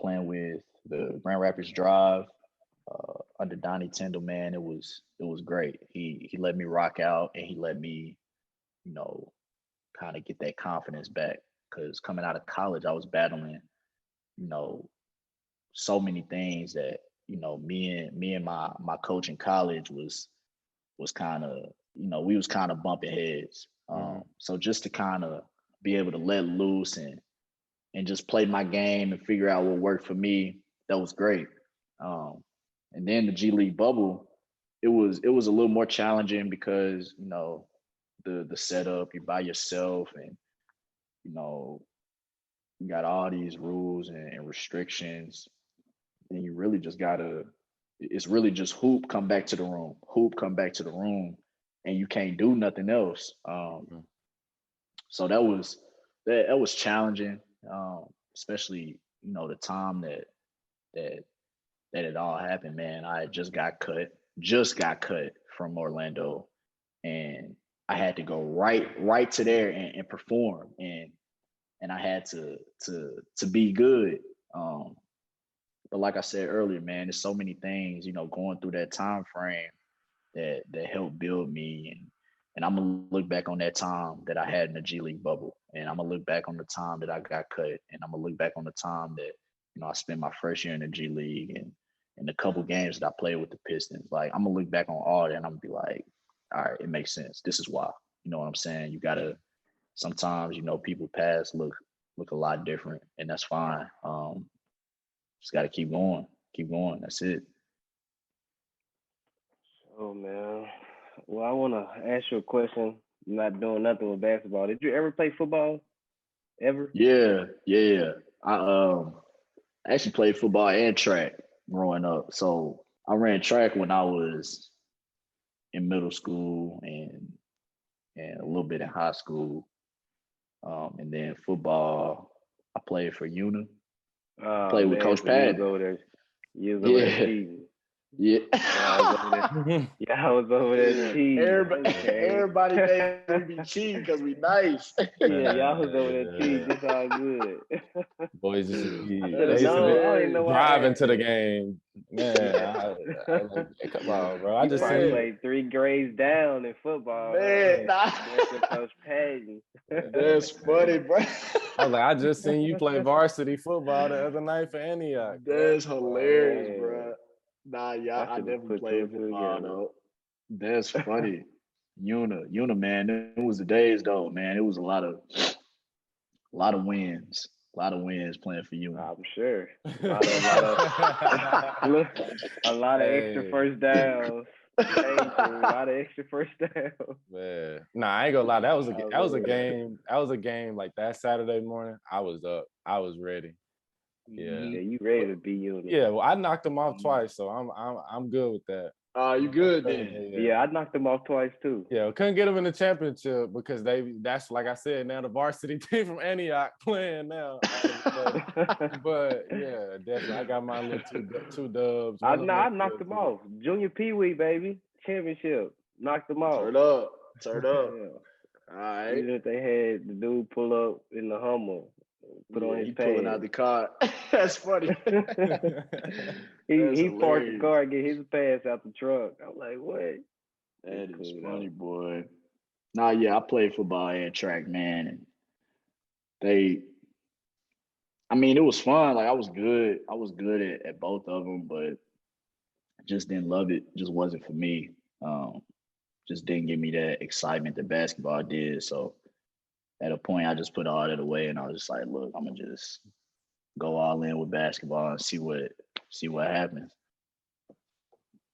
playing with the Grand Rapids Drive under Donnie Tyndall, man, it was great. He let me rock out, and he let me, you know, kind of get that confidence back, because coming out of college, I was battling, you know, so many things that, you know, me and my coach in college was kind of, you know, we was kind of bumping heads. So just to kind of be able to let loose and just play my game and figure out what worked for me, that was great. And then the G League bubble, it was a little more challenging, because, you know, the setup, you're by yourself, and, you know, you got all these rules and restrictions, and you really just gotta, it's really just hoop, come back to the room, and you can't do nothing else. So that was challenging, especially, the time that it all happened, man, I had just got cut from Orlando, and I had to go right to there and perform, and I had to be good. But like I said earlier, man, there's so many things, going through that time frame that helped build me, and I'm gonna look back on that time that I had in the G League bubble, and I'm gonna look back on the time that I got cut, and I'm gonna look back on the time that I spent my first year in the G League, and the couple games that I played with the Pistons. Like, I'm gonna look back on all that, and I'm gonna be like, all right, it makes sense. This is why. You know what I'm saying? You gotta sometimes, people past look a lot different, and that's fine. Just gotta keep going. Keep going. That's it. Oh man. Well, I want to ask you a question. I'm not doing nothing with basketball. Did you ever play football? Ever? Yeah. I actually played football and track growing up. So I ran track when I was in middle school and a little bit in high school. And then football, I played for UNA. Oh, Played with man, Coach so Patton. You was over there Yeah. cheating. Yeah. I was over there cheating. Everybody think we be cheating because we nice. Yeah, y'all was over there cheating. It's all good. Boys used to be, I they should have used to known. be I didn't know why I driving asked to the it. game. Man, I was like, hey, come on, bro. I You just probably seen played 3 grades down in football. Man, nah. That's with Coach Patton. That's funny, bro. I was like, I just seen you play varsity football the other night for Antioch. That's hilarious, man. bro. Nah, yeah, I should've definitely put played 2 and 2 football together. though. That's funny. Una, man. It was the days though, man. It was a lot of wins. A lot of wins playing for Una. I'm sure. A lot of extra Hey. first downs. A lot of extra first downs. Man, nah, I ain't gonna lie. That was a game. That was a game like that Saturday morning. I was up. I was ready. Yeah. Yeah, you ready to be Unit. Yeah, well, I knocked them off twice, so I'm good with that. You good then? Yeah, I knocked them off twice too. Yeah, we couldn't get them in the championship because that's like I said, now the varsity team from Antioch playing now. But yeah, definitely, I got my little two dubs. I knocked them off. Junior Pee Wee, baby, championship. Knocked them off. Turn up. Yeah. All right. Even if they had the dude pull up in the Hummer, put on his pants. Pulling out the car. That's funny. he parked the car and get his pants out the truck. I'm like, what? That is funny, boy. Nah, yeah, I played football and track, man. And it was fun. Like, I was good. I was good at both of them, but just didn't love it. Just wasn't for me. Just didn't give me that excitement that basketball did. So at a point, I just put all that away, and I was just like, look, I'm gonna just go all in with basketball and see what happens.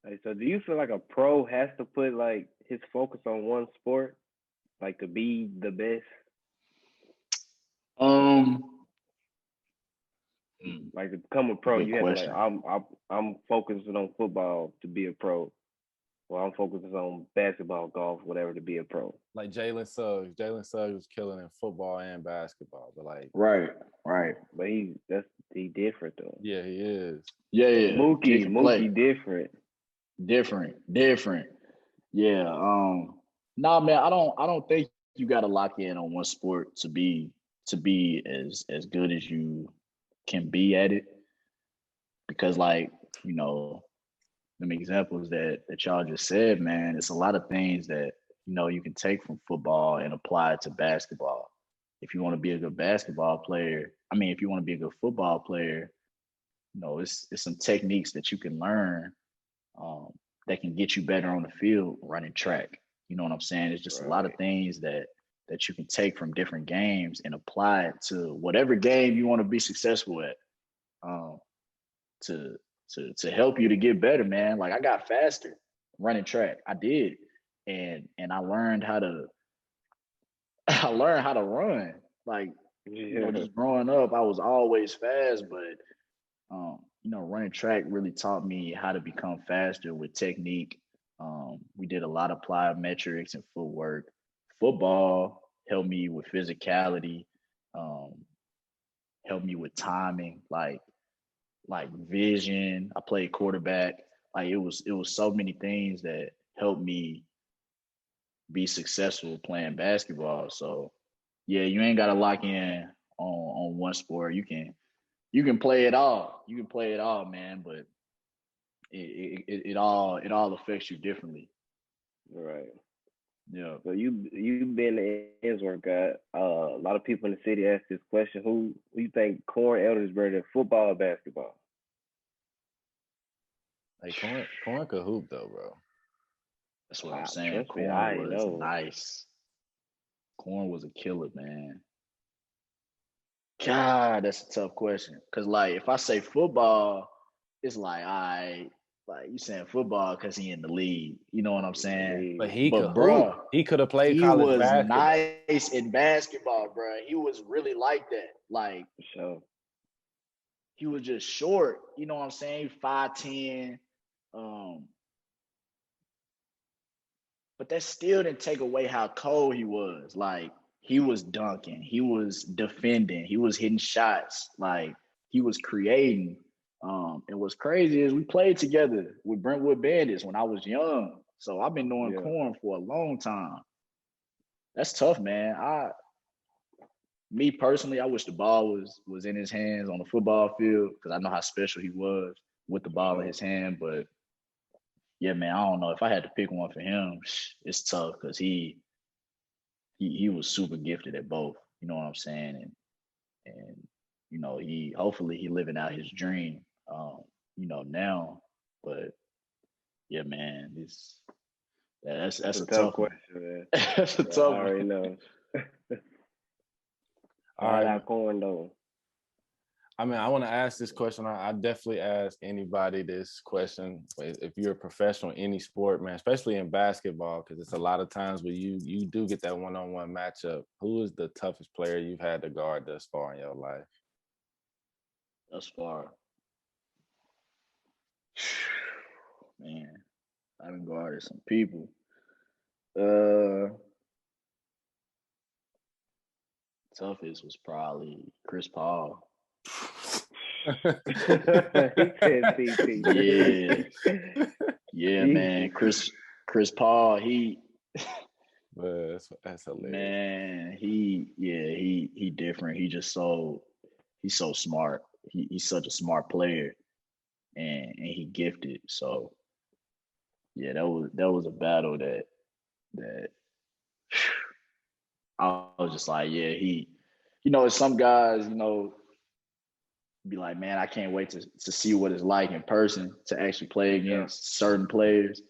Hey, so do you feel like a pro has to put like his focus on one sport, like to be the best? Like to become a pro, you have to like I'm focusing on football to be a pro. Well, I'm focusing on basketball, golf, whatever to be a pro. Like Jalen Suggs. Jalen Suggs was killing in football and basketball, but like right. But he different though. Yeah, he is. Yeah. Mookie different. Different. Yeah. Nah, man, I don't think you gotta lock in on one sport to be as good as you can be at it. Because like, them examples that y'all just said, man, it's a lot of things that, you can take from football and apply it to basketball. If you want to be a good basketball player, if you want to be a good football player, it's some techniques that you can learn that can get you better on the field running track. You know what I'm saying? It's just a lot of things that you can take from different games and apply it to whatever game you want to be successful at. To help you to get better, man. Like, I got faster running track. I did. And I learned how to run. Like, just growing up, I was always fast, but running track really taught me how to become faster with technique. We did a lot of plyometrics and footwork. Football helped me with physicality. helped me with timing, like vision. I played quarterback. Like it was so many things that helped me be successful playing basketball. So yeah, you ain't gotta lock in on one sport. You can play it all. You can play it all, man. But it all affects you differently. Right. Yeah. So you've been the Ensworth guy. A lot of people in the city ask this question: Who you think Corn Elder is better than football or basketball? Hey, Corn could hoop though, bro. That's what I'm saying. Trust me, Corn I was know. nice. Corn was a killer, man. God, that's a tough question. Cause like if I say football, it's like you saying football because he in the league. You know what I'm saying? But he could bruh, hoop. He could have played he college was basketball. nice in basketball, bro. He was really like that. Like For sure. he was just short. You know what I'm saying? 5'10". But that still didn't take away how cold he was. Like he was dunking, he was defending, he was hitting shots, like he was creating. And what's crazy is we played together with Brentwood Bandits when I was young. So I've been knowing Corn for a long time. That's tough, man. Me personally, I wish the ball was in his hands on the football field because I know how special he was with the ball in his hand. But yeah, man, I don't know. If I had to pick one for him, it's tough because he was super gifted at both. You know what I'm saying? And you know, hopefully he living out his dream. You know, now. But yeah, man, that's a tough question, man. That's a tough I already know. All right, that Corn though. I mean, I want to ask this question. I definitely ask anybody this question. If you're a professional in any sport, man, especially in basketball, because it's a lot of times where you do get that one-on-one matchup. Who is the toughest player you've had to guard thus far in your life? Thus far, man, I've guarded some people. Toughest was probably Chris Paul. He said CP. Yeah, man. Chris Paul, that's hilarious. Man, he different. He's so smart. He's such a smart player, and he gifted. So yeah, that was a battle that I was just like, yeah, some guys, be like, man, I can't wait to see what it's like in person to actually play against certain players.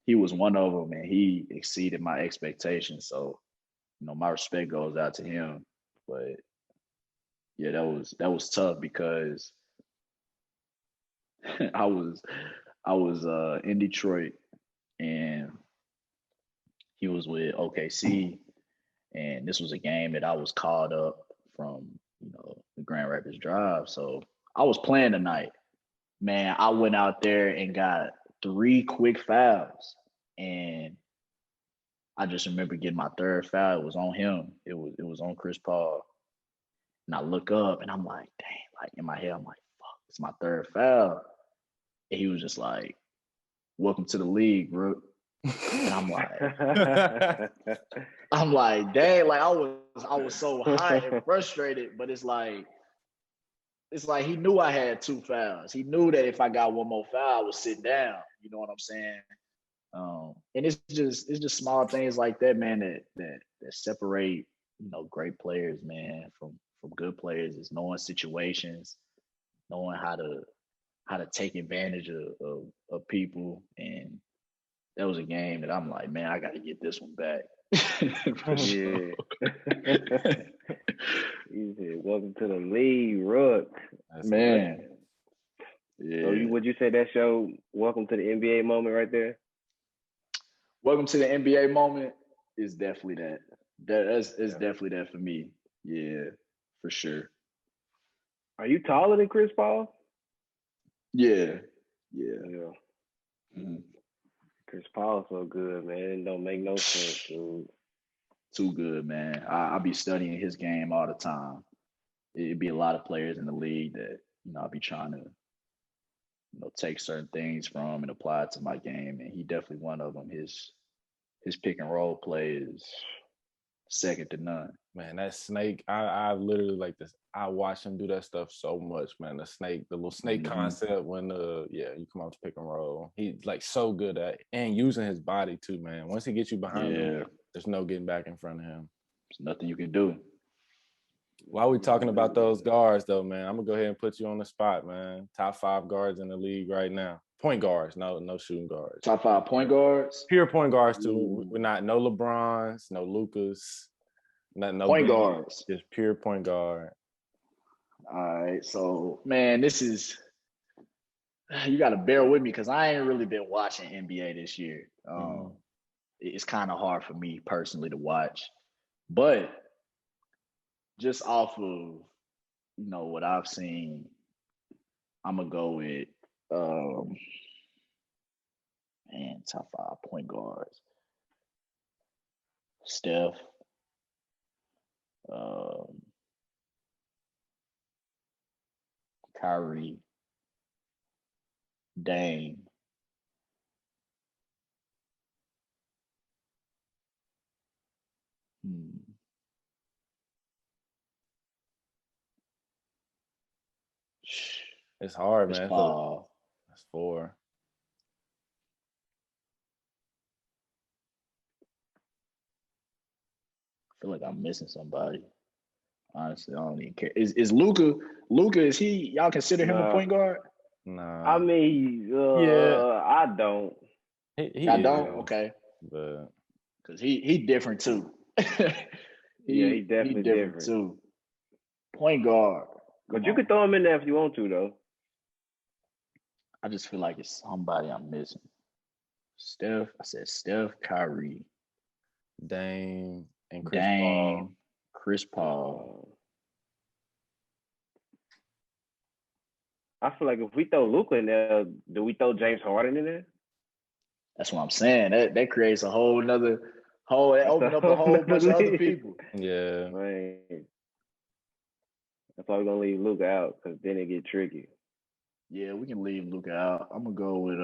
He was one of them, and he exceeded my expectations. So, my respect goes out to him. But yeah, that was tough because I was in Detroit, and he was with OKC, and this was a game that I was called up from, the Grand Rapids Drive. So I was playing tonight. Man, I went out there and got 3 quick fouls, and I just remember getting my third foul. It was on him. It was on Chris Paul. And I look up and I'm like, dang, like in my head, I'm like, fuck, it's my third foul. And he was just like, welcome to the league, bro. And I'm like, dang, like I was so hot and frustrated, but it's like he knew I had 2 fouls. He knew that if I got one more foul, I would sit down. You know what I'm saying? And it's just small things like that, man, that separate, great players, man, from good players. Is knowing situations, knowing how to take advantage of people. And that was a game that I'm like, man, I got to get this one back. Sure. You said, welcome to the league, Rook. Man. Yeah. So would you say that's your welcome to the NBA moment right there? Welcome to the NBA moment is definitely that. That's definitely that for me. Yeah, for sure. Are you taller than Chris Paul? Yeah. Mm-hmm. Chris Paul's so good, man. It don't make no sense, dude. Too good, man. I be studying his game all the time. it'd be a lot of players in the league that, I'll be trying to, take certain things from and apply it to my game. And he definitely one of them. His pick and roll play is second to none. Man, that snake, I literally like this. I watch him do that stuff so much, man. The little snake concept when you come out to pick and roll. He's like so good at it. And using his body too, man. Once he gets you behind him, there's no getting back in front of him. There's nothing you can do. While we talking about those guards though, man, I'm gonna go ahead and put you on the spot, man. Top 5 guards in the league right now. Point guards, no shooting guards. Top 5 point guards? Pure point guards too. We're not no LeBrons, no Lucas. No point guards. Just pure point guard. All right. So, man, this is – you got to bear with me because I ain't really been watching NBA this year. It's kind of hard for me personally to watch. But just off of, what I've seen, I'm going to go with top 5 point guards. Steph. Kyrie, Dame, It's hard, man. Paul. That's 4. I feel like I'm missing somebody. Honestly, I don't even care. Is Luka? Is he? Y'all consider him a point guard? Nah. I mean, I don't. I don't. Okay. But because he different too. He definitely different too. Point guard. But you could throw him in there if you want to, though. I just feel like it's somebody I'm missing. Steph. I said Steph, Kyrie, Dame, and Paul. Chris Paul. I feel like if we throw Luka in there, do we throw James Harden in there? That's what I'm saying. That creates a whole nother open up a whole bunch of other people. Yeah. Man. That's why we're gonna leave Luka out because then it get tricky. Yeah, we can leave Luka out. I'm gonna go with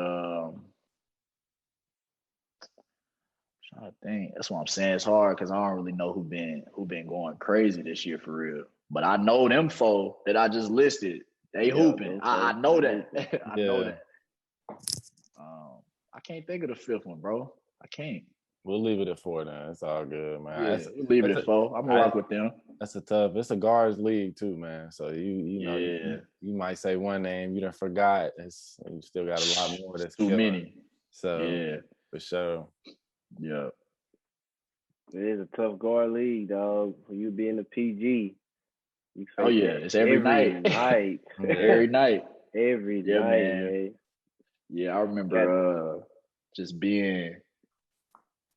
trying to think. That's what I'm saying. It's hard because I don't really know who been going crazy this year for real. But I know them four that I just listed. They hooping. I know that. I know that. I can't think of the 5th one, bro. I can't. We'll leave it at 4 then. It's all good, man. Yeah, we'll leave it at 4. I'm gonna rock with them. It's a guards league too, man. So you might say one name you done forgot. You still got a lot more that's too many. So for sure. Yeah. It is a tough guard league, dog. For you being a PG. It's every night. Every night. Every night, man. Yeah, I remember just being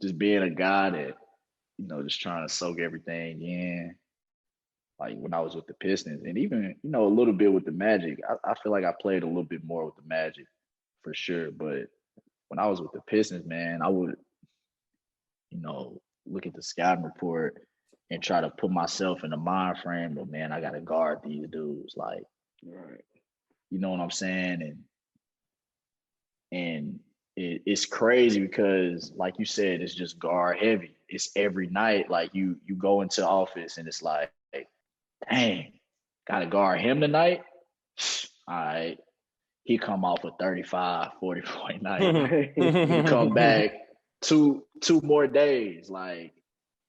a guy that, just trying to soak everything in. Like when I was with the Pistons and even, a little bit with the Magic. I feel like I played a little bit more with the Magic for sure. But when I was with the Pistons, man, I would, look at the scouting report and try to put myself in the mind frame of, man, I got to guard these dudes. Like, right. You know what I'm saying? And it's crazy because, like you said, it's just guard heavy. It's every night. Like you go into office and it's like, dang, got to guard him tonight? All right. He come off with 35, 40 point night. He come back two more days. Like,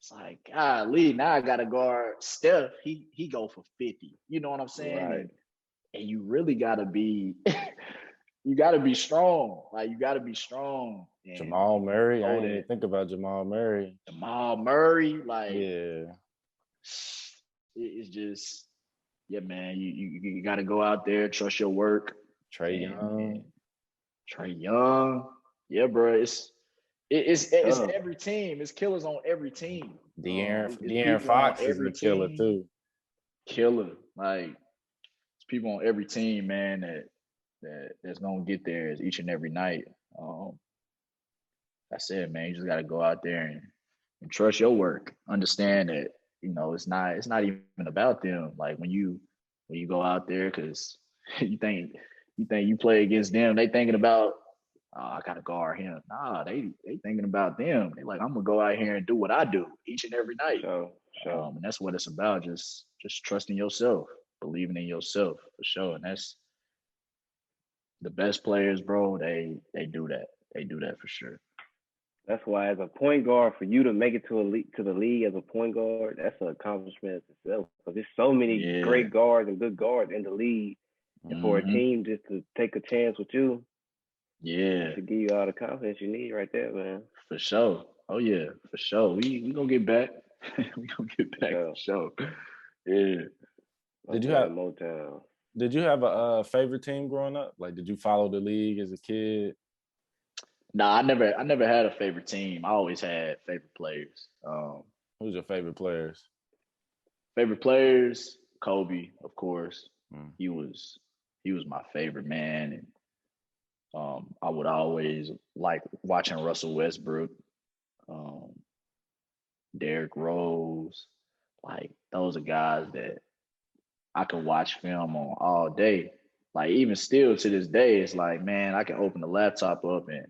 it's like, golly, now I got to guard Steph. He go for 50. You know what I'm saying? Right. And you really got to be you got to be strong. Like, you got to be strong. And Jamal Murray. I didn't even think about Jamal Murray. Like, yeah. It's just, yeah, man, you got to go out there, trust your work. Trey Young. Yeah, bro. It's every team. It's killers on every team. De'Aaron Fox is a killer too. Killer. Like, it's people on every team, man, that's gonna get there each and every night. That's it, man. You just gotta go out there and trust your work. Understand that, it's not even about them. Like when you go out there, because you think you play against them, they thinking about, oh, I gotta guard him. Nah, they thinking about them. They like, I'm gonna go out here and do what I do each and every night. Sure. And that's what it's about. Just trusting yourself, believing in yourself for sure. And that's the best players, bro. They do that. They do that for sure. That's why, as a point guard, for you to make it to the league as a point guard, that's an accomplishment itself. Because there's so many great guards and good guards in the league, and for a team just to take a chance with you, to give you all the confidence you need, right there, man. For sure. Oh yeah, for sure. We gonna get back. We gonna get back for sure. Yeah. Did you have a favorite team growing up? Like, did you follow the league as a kid? Nah, I never had a favorite team. I always had favorite players. Who's your favorite players? Favorite players, Kobe, of course. He was my favorite man, and I would always like watching Russell Westbrook, Derrick Rose. Like, those are guys that I could watch film on all day. Like, even still to this day, it's like, man, I can open the laptop up and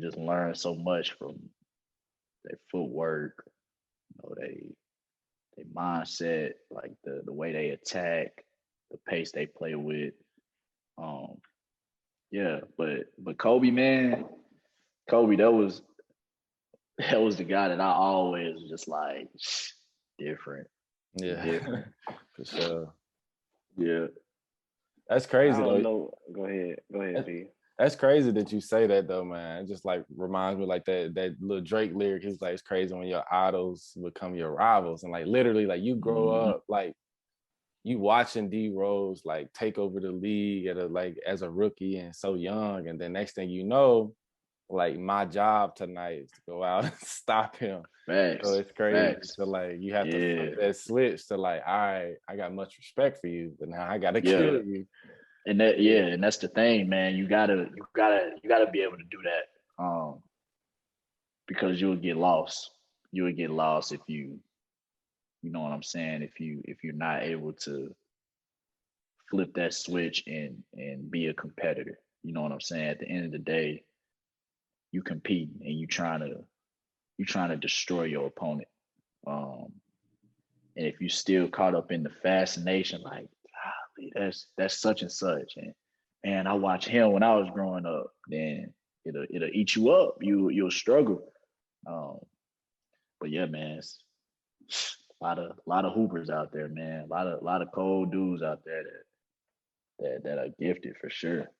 just learn so much from their footwork, their mindset, like the way they attack, the pace they play with. But Kobe, man, that was the guy that I always was just like, different. Yeah, different. For sure. Yeah, that's crazy. I don't know. Go ahead, B. That's crazy that you say that though, man. It just like reminds me like that little Drake lyric. He's like, it's crazy when your idols become your rivals, and like literally, like you grow up like you watching D Rose like take over the league as a rookie and so young, and then next thing you know, like my job tonight is to go out and stop him. Facts. So it's crazy. Facts. So like you have to flip that switch to like, all right, I got much respect for you, but now I gotta kill you. And and that's the thing, man. You gotta be able to do that. Because you'll get lost. You would get lost if you know what I'm saying, if you're not able to flip that switch and be a competitor. You know what I'm saying? At the end of the day, you compete and you trying to destroy your opponent. And if you still caught up in the fascination, like, that's such and such, and I watched him when I was growing up, then it'll eat you up. You'll struggle. But yeah, man, it's a lot of hoopers out there, man. A lot of cold dudes out there that are gifted for sure.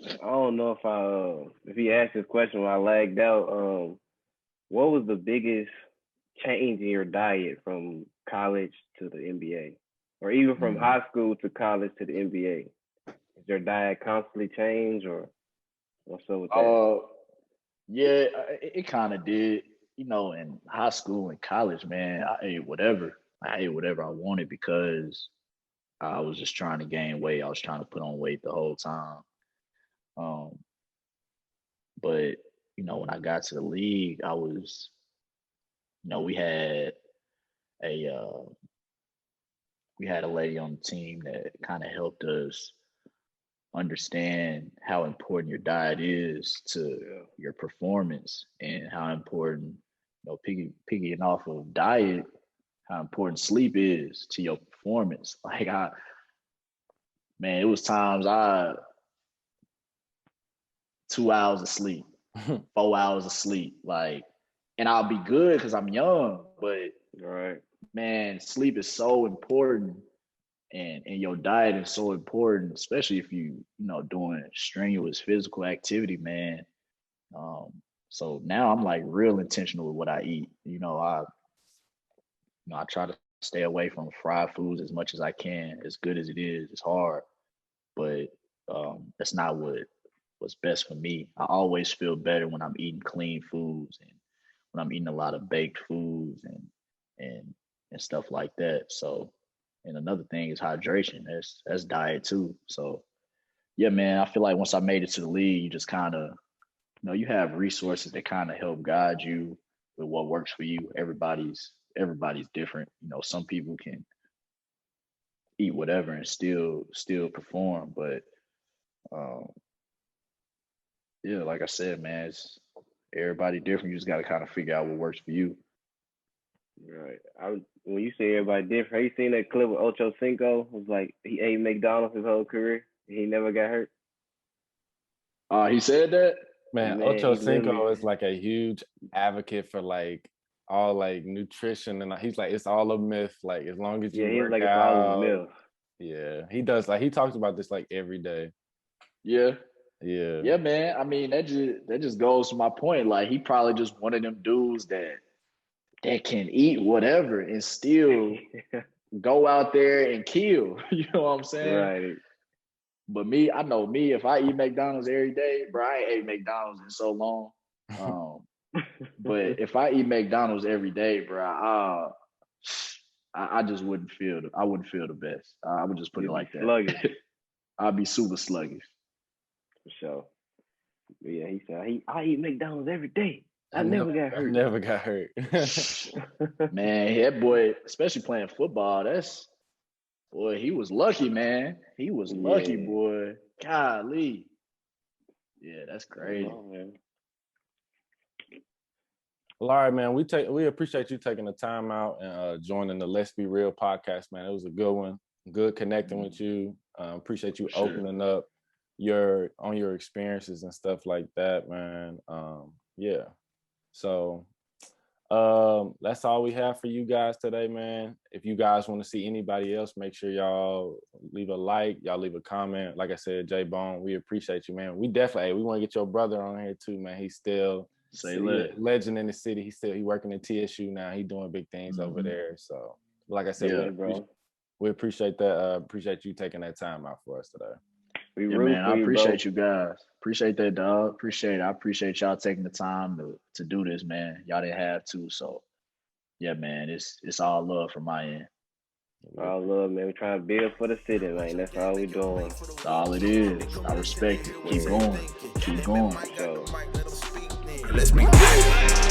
I don't know if he asked this question when I lagged out. What was the biggest change in your diet from college to the NBA? Or even from high school to college to the NBA? Is your diet constantly change, or what's up with that? Yeah, it kind of did. In high school and college, man, I ate whatever. I wanted because I was just trying to gain weight. I was trying to put on weight the whole time. But when I got to the league, I was, we had a lady on the team that kind of helped us understand how important your diet is to your performance, and how important, picking off of diet, how important sleep is to your performance. Like it was times 2 hours of sleep, 4 hours of sleep, like, and I'll be good because I'm young, but man, sleep is so important, and your diet is so important, especially if you doing strenuous physical activity, man. So now I'm like real intentional with what I eat. I try to stay away from fried foods as much as I can. As good as it is, it's hard, but that's not what's best for me. I always feel better when I'm eating clean foods, and when I'm eating a lot of baked foods and stuff like that. So, and another thing is hydration. That's diet too. So yeah, man, I feel like once I made it to the league, you just kind of, you have resources that kind of help guide you with what works for you. Everybody's different. You know, some people can eat whatever and still perform, but yeah, like I said, man, it's everybody different. You just got to kind of figure out what works for you. Right. When you say everybody different, have you seen that clip with Ocho Cinco? It was like he ate McDonald's his whole career. He never got hurt. He said that? Man, Ocho Cinco is like a huge advocate for like all like nutrition, and he's like, it's all a myth. Like as long as you work like out, it's all a myth. Yeah, he does. Like he talks about this like every day. Yeah, man. I mean, that just goes to my point. Like he probably just one of them dudes that can eat whatever and still go out there and kill. You know what I'm saying? Right. But me, I know me. If I eat McDonald's every day, bro, I ain't ate McDonald's in so long. But if I eat McDonald's every day, bro, I just wouldn't feel. I wouldn't feel the best. I would just put it like that. Sluggish. I'd be super sluggish. For sure. But yeah, he said I eat McDonald's every day. I never got hurt. Never got hurt. Man, that boy, especially playing football, boy, he was lucky, man. He was lucky, boy. Golly. Yeah, that's crazy. Oh, man. Well, all right, man. We appreciate you taking the time out and joining the Let's Be Real podcast, man. It was a good one. Good connecting with you. Appreciate you opening up your experiences and stuff like that, man. Yeah. So that's all we have for you guys today, man. If you guys want to see anybody else, make sure y'all leave a like, y'all leave a comment. Like I said, J Bone, we appreciate you, man. We definitely, we want to get your brother on here too, man. He's still legend in the city. He working in TSU now. He doing big things over there. So like I said, we appreciate that. Appreciate you taking that time out for us today. Man, I appreciate you guys. Appreciate that, dog. Appreciate it. I appreciate y'all taking the time to do this, man. Y'all didn't have to. So yeah, man, it's all love from my end. All love, man. We're trying to build for the city, man. That's all we doing. That's all it is. I respect it. Keep going. Keep going. Let's be real.